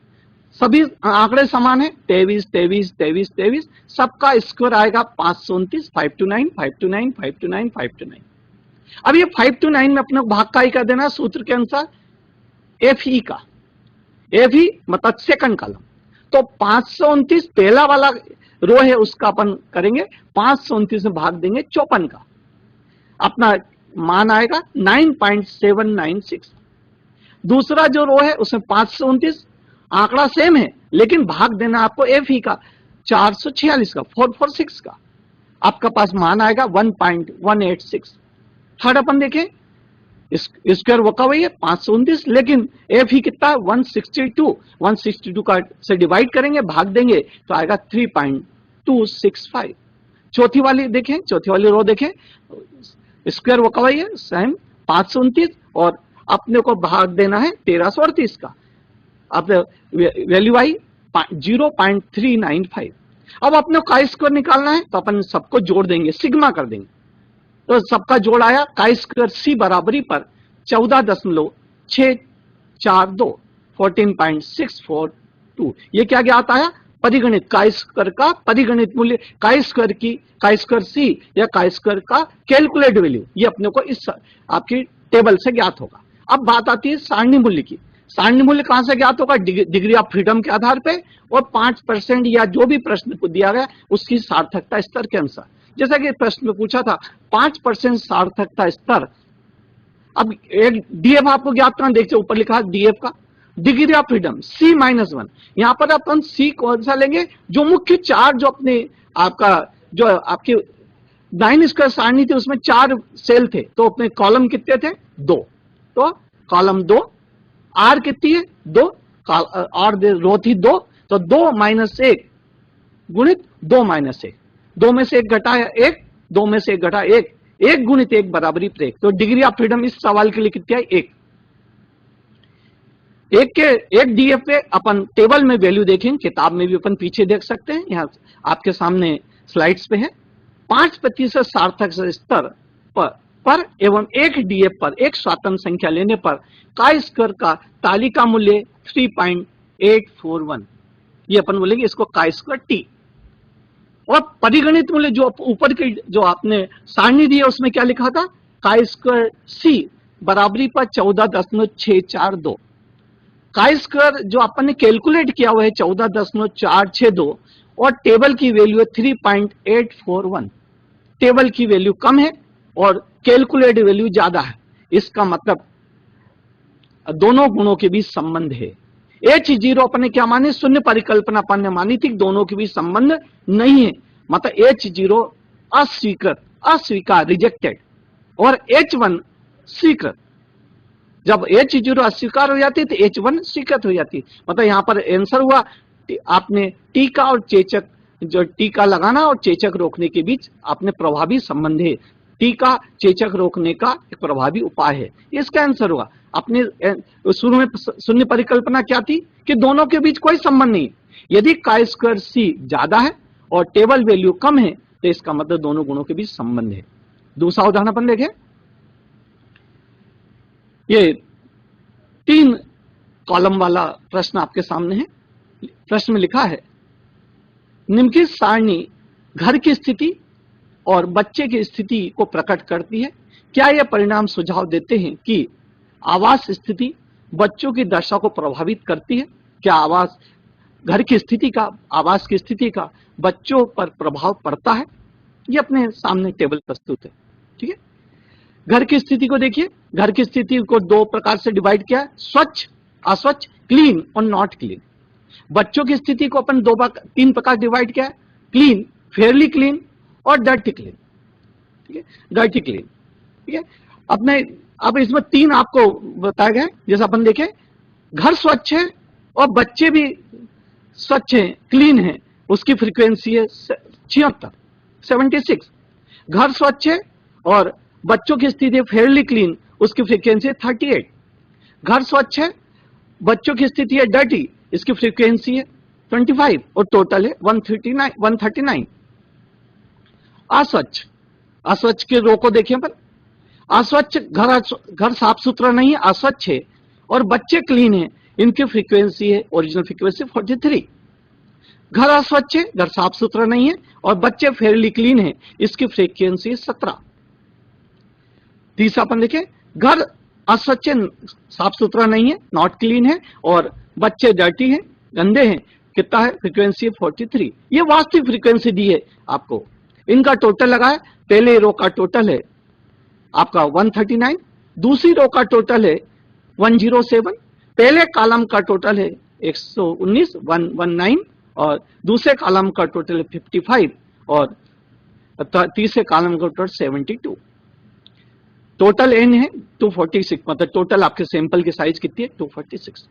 Speaker 1: सभी आंकड़े समान है 23 23 23 23, सबका स्क्वायर आएगा 529, 5 to 9 5 to 9 5 to 9 5 to 9। अब ये 5 to 9 में अपने भाग का ही कर देना सूत्र के अनुसार एफ ई का, एफ ई मतलब सेकंड कॉलम। तो 529 पहला वाला रो है उसका अपन करेंगे 529 में भाग देंगे 54 का, अपना मान आएगा 9.796। दूसरा जो रो है उसमें 529 आंकड़ा सेम है लेकिन भाग देना आपको एफ ई का 446 का 446 का, आपका पास मान आएगा 1.186। थर्ड अपन देखें स्क्वायर वो का वही है 529 लेकिन एफ ही कितना है 162 का से डिवाइड करेंगे भाग देंगे तो आएगा 3.265। चौथी वाली देखें, चौथी वाली रो देखें, स्क्वायर वो का वही है सेम 529 और अपने को भाग देना है 1338 का, अब वैल्यू आई 0.395। अब अपने को का स्क्वायर निकालना है तो अपन सबको जोड़ देंगे, सिग्मा कर देंगे, तो सबका जोड़ आया का स्क्वायर सी बराबरी पर 14.642 14.642। ये क्या ज्ञात आया परिगणित का स्क्वायर का परिगणित मूल्य, का स्क्वायर सी या का स्क्वायर का कैलकुलेट वैल्यू, ये अपने को इस आपकी टेबल से ज्ञात होगा। अब बात आती है सारणी मूल्य की। सारणी मूल्य कहां से ज्ञात होगा? डिग्री ऑफ फ्रीडम के आधार पे और 5% या जो भी प्रश्न को दिया गया उसकी सार्थकता स्तर के अनुसार। जैसा कि प्रश्न में पूछा था 5% सार्थकता स्तर। अब एक डीएफ आपको ज्ञात करना, देखते ऊपर लिखा है डीएफ का डिग्री ऑफ फ्रीडम C-1। यहां पर अपन सी कौन सा लेंगे? जो मुख्य चार जो अपने आपका जो आपकी 9 स्क्वायर सारणी थी उसमें 4 सेल थे तो अपने कॉलम कितने थे? 2, तो कॉलम 2, आर कितनी है? 2 और रो थी 2, तो 2 - 1 गुणित 2 - 1, 2 में से 1 घटाया 1, 2 में से 1 घटा 1, 1 गुणित 1 बराबरी पर 1। तो डिग्री ऑफ फ्रीडम इस सवाल के लिए कितनी है? 1। एक डीएफ पे अपन टेबल में वैल्यू देखें, किताब में भी अपन पीछे देख सकते हैं, यहां आपके सामने स्लाइड्स पे है। 5% सार्थक स्तर पर एवं एक डीएफ पर एक स्वतंत्र संख्या लेने पर का स्क्वायर का तालिका मूल्य 3.841, ये अपन बोलेंगे इसको का स्क्वायर टी। और परिगणित मूल्य जो ऊपर की जो आपने सारणी दी है उसमें क्या लिखा था? का स्क्वायर सी बराबरी पर 14.642। का स्क्वायर जो अपन ने कैलकुलेट किया हुआ है 14.462 और टेबल की वैल्यू है 3.841। टेबल की वैल्यू कम है और कैलकुलेट वैल्यू ज्यादा है, इसका मतलब दोनों गुणों के बीच संबंध है। H0 अपन ने क्या माने? शून्य परिकल्पना अपन ने मानी थी, दोनों के बीच संबंध नहीं है, मतलब H0 अस्वीकार रिजेक्टेड और H1 स्वीकृत। जब H0 अस्वीकार हो जाती है तो H1 स्वीकृत हो जाती है। मतलब यहां पर आंसर हुआ आपने टीका और चेचक, जो टीका लगाना और चेचक रोकने के बीच आपने प्रभावी संबंध है, टीका चेचक रोकने का एक प्रभावी उपाय है, इसका आंसर हुआ। अपने शुरू में शून्य परिकल्पना क्या थी कि दोनों के बीच कोई संबंध नहीं। यदि का स्क्वायर सी ज्यादा है और टेबल वैल्यू कम है तो इसका मतलब दोनों गुणों के बीच संबंध है। दूसरा उदाहरण अपन देखें, ये 3 कॉलम वाला प्रश्न आपके सामने है। प्रश्न में लिखा है निम्नलिखित सारणी घर की स्थिति और बच्चे की स्थिति को प्रकट करती है। क्या यह परिणाम सुझाव देते हैं कि आवास स्थिति बच्चों की दशा को प्रभावित करती है? क्या आवास घर की स्थिति का, आवास की स्थिति का बच्चों पर प्रभाव पड़ता है? ये अपने सामने टेबल प्रस्तुत है, ठीक है। घर की स्थिति को देखिए, घर की स्थिति को 2 प्रकार से डिवाइड किया है, स्वच्छ, अस्वच्छ, क्लीन और नॉट क्लीन। बच्चों की स्थिति को अपन 3 प्रकार डिवाइड किया है, क्लीन, फेयरली क्लीन और डर्टी क्लीन, ठीक है, डर्टी क्लीन, ठीक है। अपने अब इसमें 3 आपको बताया गया है। जैसे अपन देखें, घर स्वच्छ है और बच्चे भी स्वच्छ हैं, क्लीन है, उसकी फ्रीक्वेंसी है 76। घर स्वच्छ है और बच्चों की स्थिति फेयरली क्लीन, उसकी फ्रीक्वेंसी है 38। घर स्वच्छ है बच्चों की स्थिति है डर्टी, इसकी फ्रीक्वेंसी है 25 और टोटल है 139। अस्वच्छ, अस्वच्छ के रो को देखिए अपन, अस्वच्छ घर साफ सुथरा नहीं है, अस्वच्छ है और बच्चे क्लीन है, इनकी फ्रीक्वेंसी है ओरिजिनल फ्रीक्वेंसी 43। घर अस्वच्छ है, घर साफ सुथरा नहीं है और बच्चे फेयरली क्लीन है, इसकी फ्रीक्वेंसी 17। तीसरा अपन देखें, घर अस्वच्छ साफ सुथरा नहीं है, नॉट क्लीन है और बच्चे डर्टी हैं, गंदे हैं, कितना है फ्रीक्वेंसी 43। ये वास्तविक फ्रीक्वेंसी दी है आपको, इनका टोटल लगा है, पहले रो का टोटल है आपका 139, दूसरी रो का टोटल है 107, पहले कॉलम का टोटल है 119 119 और दूसरे कॉलम का टोटल है 55 और तीसरे कॉलम का टोटल 72। टोटल एन है 246, मतलब टोटल आपके सैंपल की साइज कितनी है 246।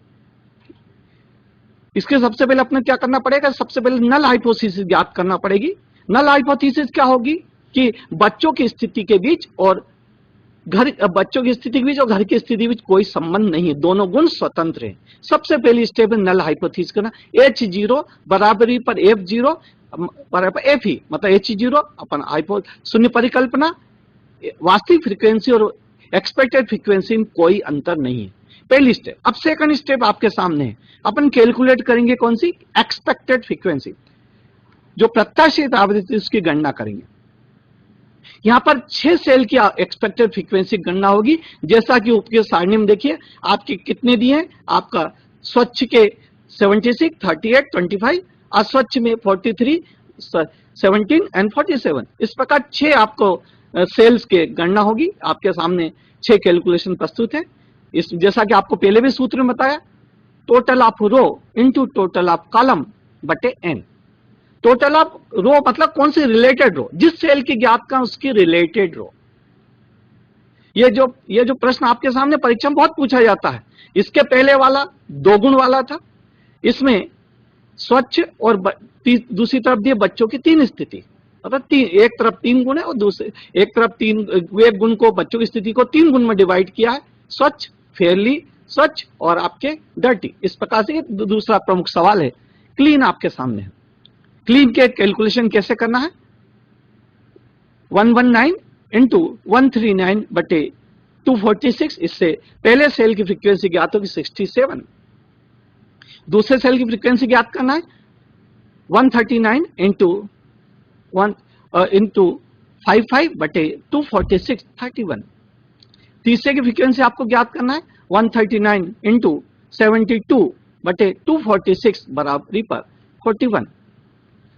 Speaker 1: इसके सबसे पहले अपने क्या करना पड़ेगा, सबसे पहले नल हाइपोथेसिस ज्ञात करना पड़ेगी। नल हाइपोथेसिस क्या होगी कि बच्चों की स्थिति के बीच और बच्चों की स्थिति के बीच और घर की स्थिति के बीच कोई संबंध नहीं है, दोनों गुण स्वतंत्र हैं। सबसे पहली स्टेप है नल हाइपोथेसिस करना, H0 बराबरी पर F0 बराबर F ही, मतलब H0 अपन शून्य परिकल्पना, वास्तविक फ्रीक्वेंसी और एक्सपेक्टेड फ्रीक्वेंसी में कोई अंतर नहीं है, पहली स्टेप। अब सेकंड स्टेप आपके सामने है, अपन कैलकुलेट करेंगे कौन सी, एक्सपेक्टेड फ्रीक्वेंसी, जो प्रत्याशित आवृत्ति उसकी गणना करेंगे। यहां पर 6 सेल की एक्सपेक्टेड फ्रीक्वेंसी गणना होगी, जैसा कि ऊपर सारणी में देखिए आपके कितने दिए हैं, आपका स्वच्छ के 76 38 25, अस्वच्छ में 43 17 एंड 47। इस प्रकार 6 आपको सेल्स के गणना होगी, आपके सामने 6 कैलकुलेशन प्रस्तुत है। इस जैसा कि आपको पहले भी सूत्र में बताया, total of row into total of column बटे एन। टोटल ऑफ रो मतलब कौन सी, रिलेटेड रो, जिस सेल की ज्ञात का उसकी रिलेटेड रो। ये जो प्रश्न आपके सामने परीक्षा में बहुत पूछा जाता है, इसके पहले वाला 2 गुण वाला था, इसमें स्वच्छ और दूसरी तरफ दिए बच्चों की 3 स्थिति, मतलब एक तरफ 3 गुण है और दूसरे एक तरफ 3, एक गुण को बच्चों की स्थिति को 3 गुण में डिवाइड किया है, स्वच्छ, फेयरली स्वच्छ और आपके डर्टी। इस प्रकार से दूसरा प्रमुख सवाल है। क्लीन आपके सामने है, क्लीन के कैलकुलेशन कैसे करना है, 119 इंटू 139 बटे 246, इससे पहले सेल की फ्रीक्वेंसी ज्ञात होगी 67, दूसरे सेल की फ्रीक्वेंसी ज्ञात करना है 139 इंटू 55 बटे 246 31, तीसरे की फ्रीक्वेंसी आपको ज्ञात करना है 139 इंटू 72 बटे 246 बराबरी पर 41।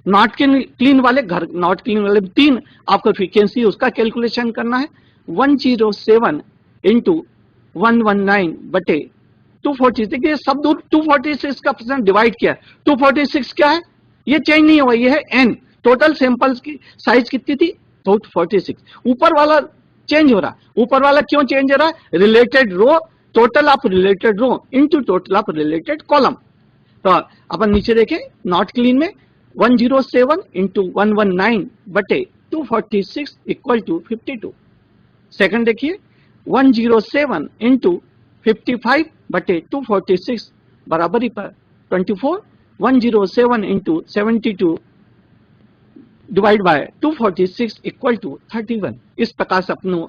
Speaker 1: नॉट क्लीन वाले घर, नॉट क्लीन वाले 3 आपको फ्रीक्वेंसी उसका कैलकुलेशन करना है 107 इंटू 119 बटे 246। देखिए सब दूर 246 का परसेंट डिवाइड किया है, 246 क्या है, ये चेंज नहीं हुआ, ये है एन। टोटल सैंपल्स की साइज कितनी थी 246, ऊपर वाला चेंज हो रहा है, ऊपर वाला क्यों चेंज हो रहा है, related row, total of related row into total of related column. तो अपन नीचे देखें, नॉट क्लीन में 107 इंटू 119 बटे 246 इक्वल टू 52। सेकंड देखिए 107 इंटू 55 बटे 246 बराबरी पर 24, 107 into 72 divide by 246 equal to 31। इस प्रकार से अपनों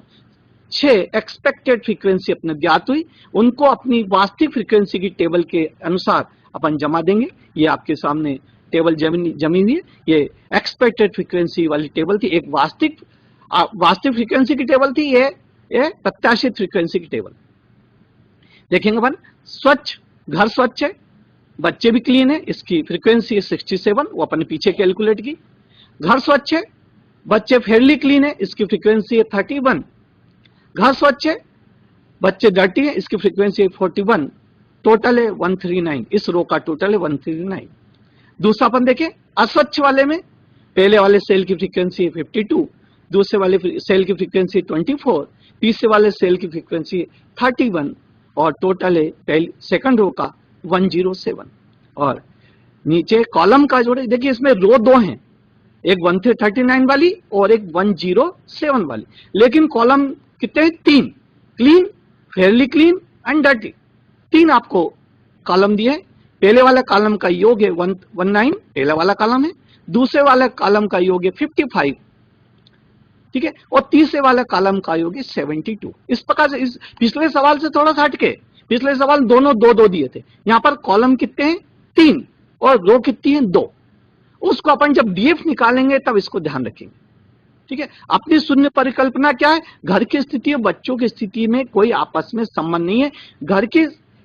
Speaker 1: 6 एक्सपेक्टेड फ्रीक्वेंसी अपने ज्ञात हुई, उनको अपनी वास्तविक फ्रीक्वेंसी की टेबल के अनुसार अपन जमा देंगे। ये आपके सामने टेबल जमी हुई है, ये एक्सपेक्टेड फ्रीक्वेंसी वाली टेबल थी, एक वास्तविक फ्रीक्वेंसी की टेबल थी, ये प्रत्याशित फ्रीक्वेंसी की टेबल। देखेंगे अपन, स्वच्छ, घर स्वच्छ है, बच्चे भी क्लीन है, इसकी फ्रीक्वेंसी है 67, वो अपन ने पीछे कैलकुलेट की। घर स्वच्छ है, बच्चे फेयरली क्लीन है, इसकी फ्रीक्वेंसी है 31। घर स्वच्छ है, बच्चे डर्टी है, इसकी फ्रीक्वेंसी है 41, टोटल है 139, इस रो का टोटल है 139। दूसरा अपन देखें, अस्वच्छ वाले में पहले वाले सेल की फ्रीक्वेंसी है 52, दूसरे वाले सेल की फ्रीक्वेंसी 24, तीसरे वाले सेल की फ्रीक्वेंसी 31 और टोटल है सेकंड रो का 107। और नीचे कॉलम का जोड़े देखिए, इसमें रो 2 हैं, एक 139 वाली और एक 107 वाली, लेकिन कॉलम कितने हैं, 3, clean, Fairlie clean and dirty, 3 आपको कॉलम दिए हैं। पहले वाला कॉलम का योग है 19, पहला वाला कॉलम है। दूसरे वाले कॉलम का योग है 55, ठीक है, और तीसरे वाले कॉलम का योग है 72। इस प्रकार से इस पिछले सवाल से थोड़ा सा हटके, पिछले सवाल दोनों दो दो दिए थे, यहां पर कॉलम कितने हैं 3 और रो कितनी है 2। उसको अपन जब डीएफ निकालेंगे तब इसको ध्यान रखेंगे, ठीक है। अपनी शून्य परिकल्पना क्या है? घर की स्थिति और बच्चों की स्थिति में कोई आपस में संबंध नहीं है। घर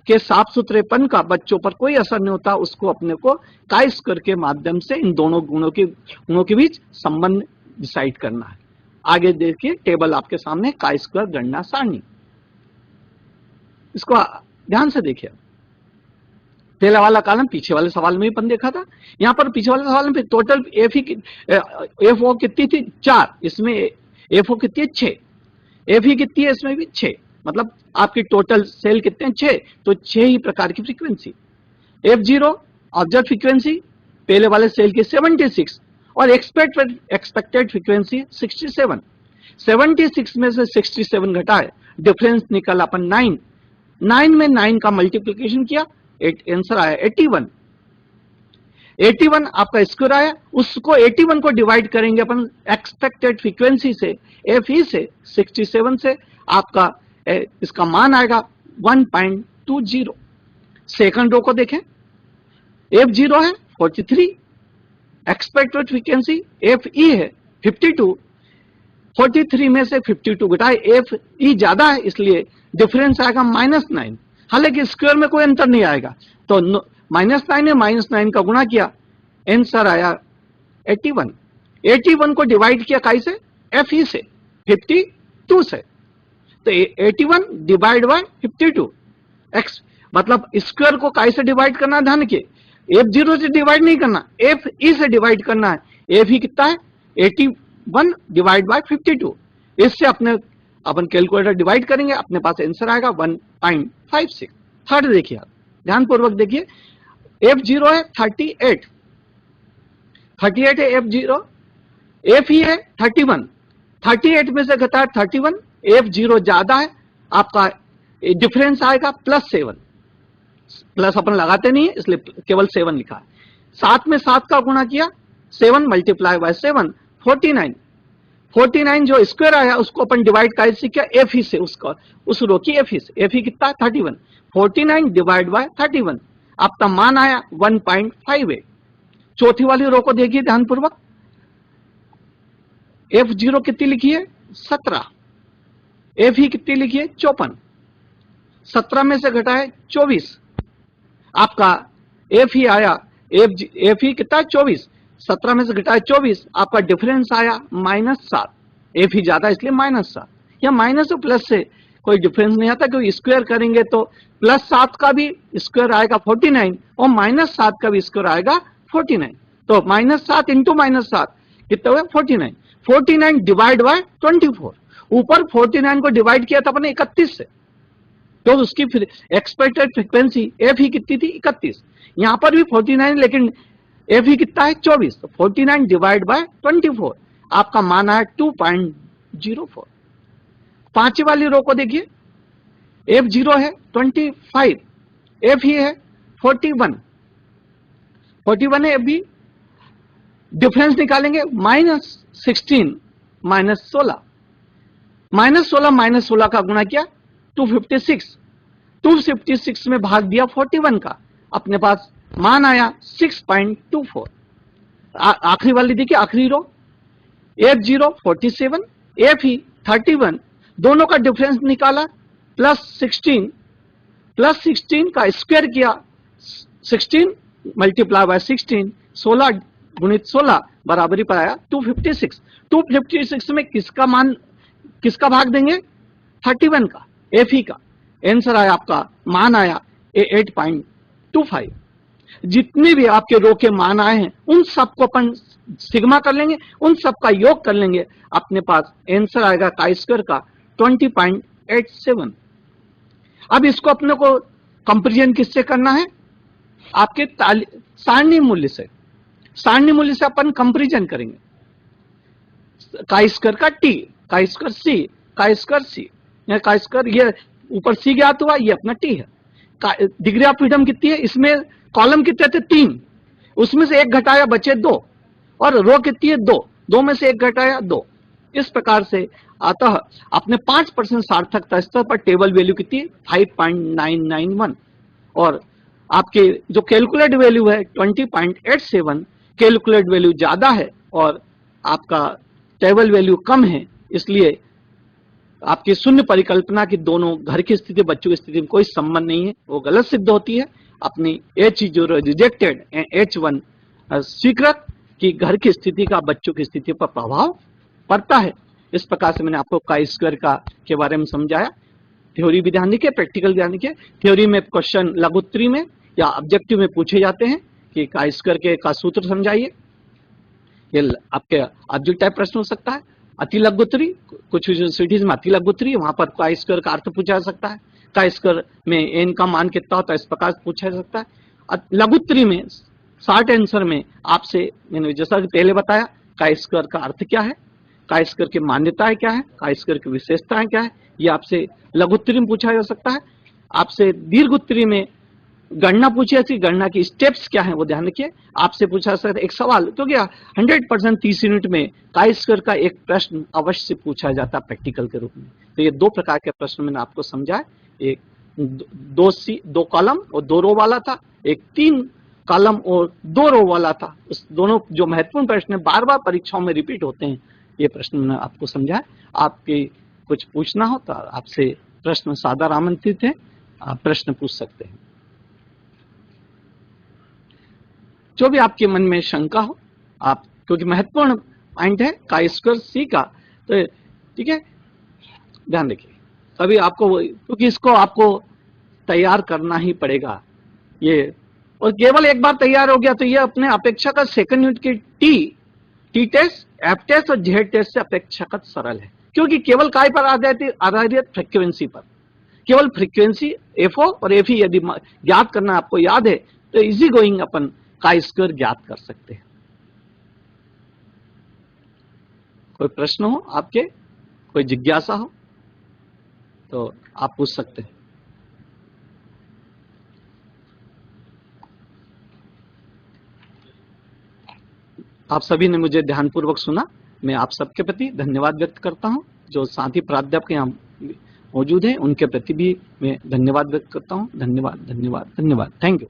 Speaker 1: के साफ सुथरेपन का बच्चों पर कोई असर नहीं होता। उसको अपने को काय स्क्वायर के माध्यम से इन दोनों गुणों के बीच संबंध डिसाइड करना है। आगे देखिए टेबल आपके सामने, काय स्क्वायर गणना सारणी, इसको ध्यान से देखिए। पहला वाला कॉलम पीछे वाले सवाल में भी अपन देखा था। यहां पर पीछे वाले सवाल में टोटल एफ ओ कितनी थी 4, इसमें एफ ओ कितनी है 6, एफ ई कितनी है इसमें भी 6, मतलब आपकी टोटल सेल कितने हैं 6, तो 6 ही प्रकार की फ्रीक्वेंसी। F0 ऑब्जर्व फ्रीक्वेंसी पहले वाले सेल की 76 और एक्सपेक्टेड फ्रीक्वेंसी 67। 76 में से 67 घटाए, डिफरेंस निकल अपन 9, 9 में 9 का मल्टीप्लीकेशन किया, आंसर आया 81। 81 आपका स्क्वायर आया, उसको 81 को डिवाइड करेंगे अपन एक्सपेक्टेड फ्रीक्वेंसी से, FE से 67 से, आपका इसका मान आएगा 1.20। सेकंड रो को देखें, F0 है 43, एक्सपेक्टेड फ्रीक्वेंसी FE है 52, 43 में से 52 घटाए, FE ज्यादा है इसलिए डिफरेंस आएगा -9। हालांकि स्क्वायर में कोई अंतर नहीं आएगा, तो -9 है, -9 का गुणा किया, आंसर आया 81। 81 को डिवाइड किया काई से? FE से 52 से, तो 81 डिवाइड बाय 52 एक्स, मतलब स्क्वायर को काई से डिवाइड करना, ध्यान रखिए F0 से डिवाइड नहीं करना, FE से डिवाइड करना है। FE कितना है 81 डिवाइड बाय 52, इससे अपन कैलकुलेटर डिवाइड करेंगे, अपने पास आंसर आएगा 1.56। थर्ड देखिए आप ध्यान पूर्वक देखिए, F0 है 38, 38 है F0, FE है 31, 38 में से घटा 31, F0 ज्यादा है, आपका डिफरेंस आएगा +7, प्लस अपन लगाते नहीं है इसलिए केवल 7 लिखा है। 7 में 7 का गुणा किया, 7 मल्टीप्लाई बाय 7 49, 49 जो स्क्वायर आया उसको अपन डिवाइड कैसे किया? FE से, उसका उस रो की FE से। FE कितना है 31, 49 डिवाइड बाय 31, आपका मान आया 1.58। चौथी वाली रो को देखिए ध्यान पूर्वक, F0 कितनी लिखी है 17, FE कितनी लिखी है 54, 17 में से घटा है 24, आपका FE आया, FE कितना है 24, 17 में से घटाए 24, आपका डिफरेंस आया -7। FE ज्यादा इसलिए -7, या माइनस और प्लस से कोई डिफरेंस नहीं आता, क्योंकि स्क्वायर करेंगे तो +7 का भी स्क्वायर आएगा 49 और -7 का भी स्क्वायर आएगा 49, तो -7 इंटू -7 कितना हुआ 49। 49 डिवाइड बाय 24, ऊपर 49 को डिवाइड किया था अपने 31 से, तो उसकी फिर एक्सपेक्टेड फ्रीक्वेंसी FE कितनी थी 31, यहां पर भी 49 लेकिन FE कितना है 24, तो 49 डिवाइड बाय 24, आपका मान आया 2.04। पांचवी वाली रो को देखिए, F0 है 25, FE है 41, 41 है FE, डिफरेंस निकालेंगे -16 -16, -16 का गुणा किया 256, 256 में भाग दिया 41 का, अपने पास मान आया 6.24। आखिरी वाली देखिए, आखिरी रो F0 47, FE 31, दोनों का डिफरेंस निकाला +16 का स्क्वायर किया, 16 मल्टीप्लाई बाय 16, 16 गुणित 16 बराबरी पर आया 256। 256 में किसका भाग देंगे 31 का, FE का, आंसर आया आपका मान आया 8.25। जितने भी आपके रो के मान आए हैं उन सबको अपन सिग्मा कर लेंगे, उन सब का योग कर लेंगे, अपने पास आंसर आएगा काई स्क्वायर का 20.87। अब इसको अपने को कंपेरिजन किससे करना है? आपके सारणी मूल्य से, सारणी मूल्य से अपन कंपेरिजन करेंगे। काई स्क्वायर का T, chi square C, chi square C, chi square ये ऊपर C ज्ञात हुआ, ये अपना T है। डिग्री ऑफ फ्रीडम कितनी है, इसमें कॉलम कितने थे 3, उसमें से 1 घटाया बचे 2, और रो कितनी है 2, 2 में से 1 घटाया 2। इस प्रकार से अतः अपने 5% सार्थकता स्तर पर टेबल वैल्यू कितनी है 5.991, और आपके जो कैलकुलेट वैल्यू है 20.87, कैलकुलेट वैल्यू ज्यादा है और आपका टेबल वैल्यू कम है, इसलिए आपकी शून्य परिकल्पना की दोनों घर की स्थिति बच्चों की स्थिति में कोई संबंध नहीं है, वो गलत सिद्ध होती है। अपनी H0 रिजेक्टेड, H1 स्वीकृत कि घर की स्थिति का बच्चों की स्थिति पर प्रभाव पड़ता है। इस प्रकार से मैंने आपको काई स्क्वायर का के बारे में समझाया। थ्योरी भी ध्यान रखिए, प्रैक्टिकल ध्यान रखिए। थ्योरी में क्वेश्चन लघु उत्तरी में या ऑब्जेक्टिव में पूछे जाते हैं कि काई स्क्वायर के का सूत्र समझाइए, ये आपके ऑब्जेक्ट टाइप प्रश्न हो सकता है। अति लघुत्तरी, कुछ यूनिवर्सिटीज में अति लघुत्तरी, वहां पर काई स्क्वायर का अर्थ पूछा जा सकता है। काई स्क्वायर में एन का मान कितना होता है इस प्रकार पूछा जा सकता है। लघुत्तरी में शॉर्ट आंसर में आपसे मैंने जैसा कि पहले बताया काई स्क्वायर का अर्थ क्या है, काई स्क्वायर की मान्यताएं क्या है, काई स्क्वायर की विशेषताएं क्या है, ये आपसे लघुत्तरी में पूछा जा सकता है। आपसे दीर्घ उत्तरी में गणना पूछी जाती, गणना की स्टेप्स क्या है वो ध्यान रखिए। आपसे पूछा सकता है एक सवाल, क्योंकि 100% 30 यूनिट में काई स्क्वायर का एक प्रश्न अवश्य पूछा जाता है प्रैक्टिकल के रूप में। तो ये 2 प्रकार के प्रश्न मैंने आपको समझाया, एक 2 कॉलम और 2 रो वाला था, एक 3 कॉलम और 2 रो वाला था। उस दोनों जो महत्वपूर्ण प्रश्न बार बार परीक्षाओं में रिपीट होते हैं, ये प्रश्न मैंने आपको समझाया। आपके कुछ पूछना हो तो आपसे प्रश्न सादर आमंत्रित है, आप प्रश्न पूछ सकते हैं। जो भी आपके मन में शंका हो आप, क्योंकि महत्वपूर्ण पॉइंट है काई स्क्वायर सी का, तो ठीक है ध्यान रखिए। तभी आपको, क्योंकि इसको आपको तैयार करना ही पड़ेगा ये, और केवल एक बार तैयार हो गया तो ये अपने अपेक्षाकृत सेकंड यूनिट की टी टेस्ट, एफ टेस्ट और जेड टेस्ट से अपेक्षाकृत सरल है, क्योंकि केवल काय पर आधारित फ्रीक्वेंसी पर, केवल फ्रीक्वेंसी एफओ और एफई यदि ज्ञात करना आपको याद है तो इजी गोइंग अपन काई स्क्वायर ज्ञात कर सकते हैं। कोई प्रश्न हो आपके, कोई जिज्ञासा हो तो आप पूछ सकते हैं। आप सभी ने मुझे ध्यानपूर्वक सुना, मैं आप सबके प्रति धन्यवाद व्यक्त करता हूं। जो साथी प्राध्यापक यहाँ मौजूद हैं उनके प्रति भी मैं धन्यवाद व्यक्त करता हूं। धन्यवाद, धन्यवाद, धन्यवाद। Thank you.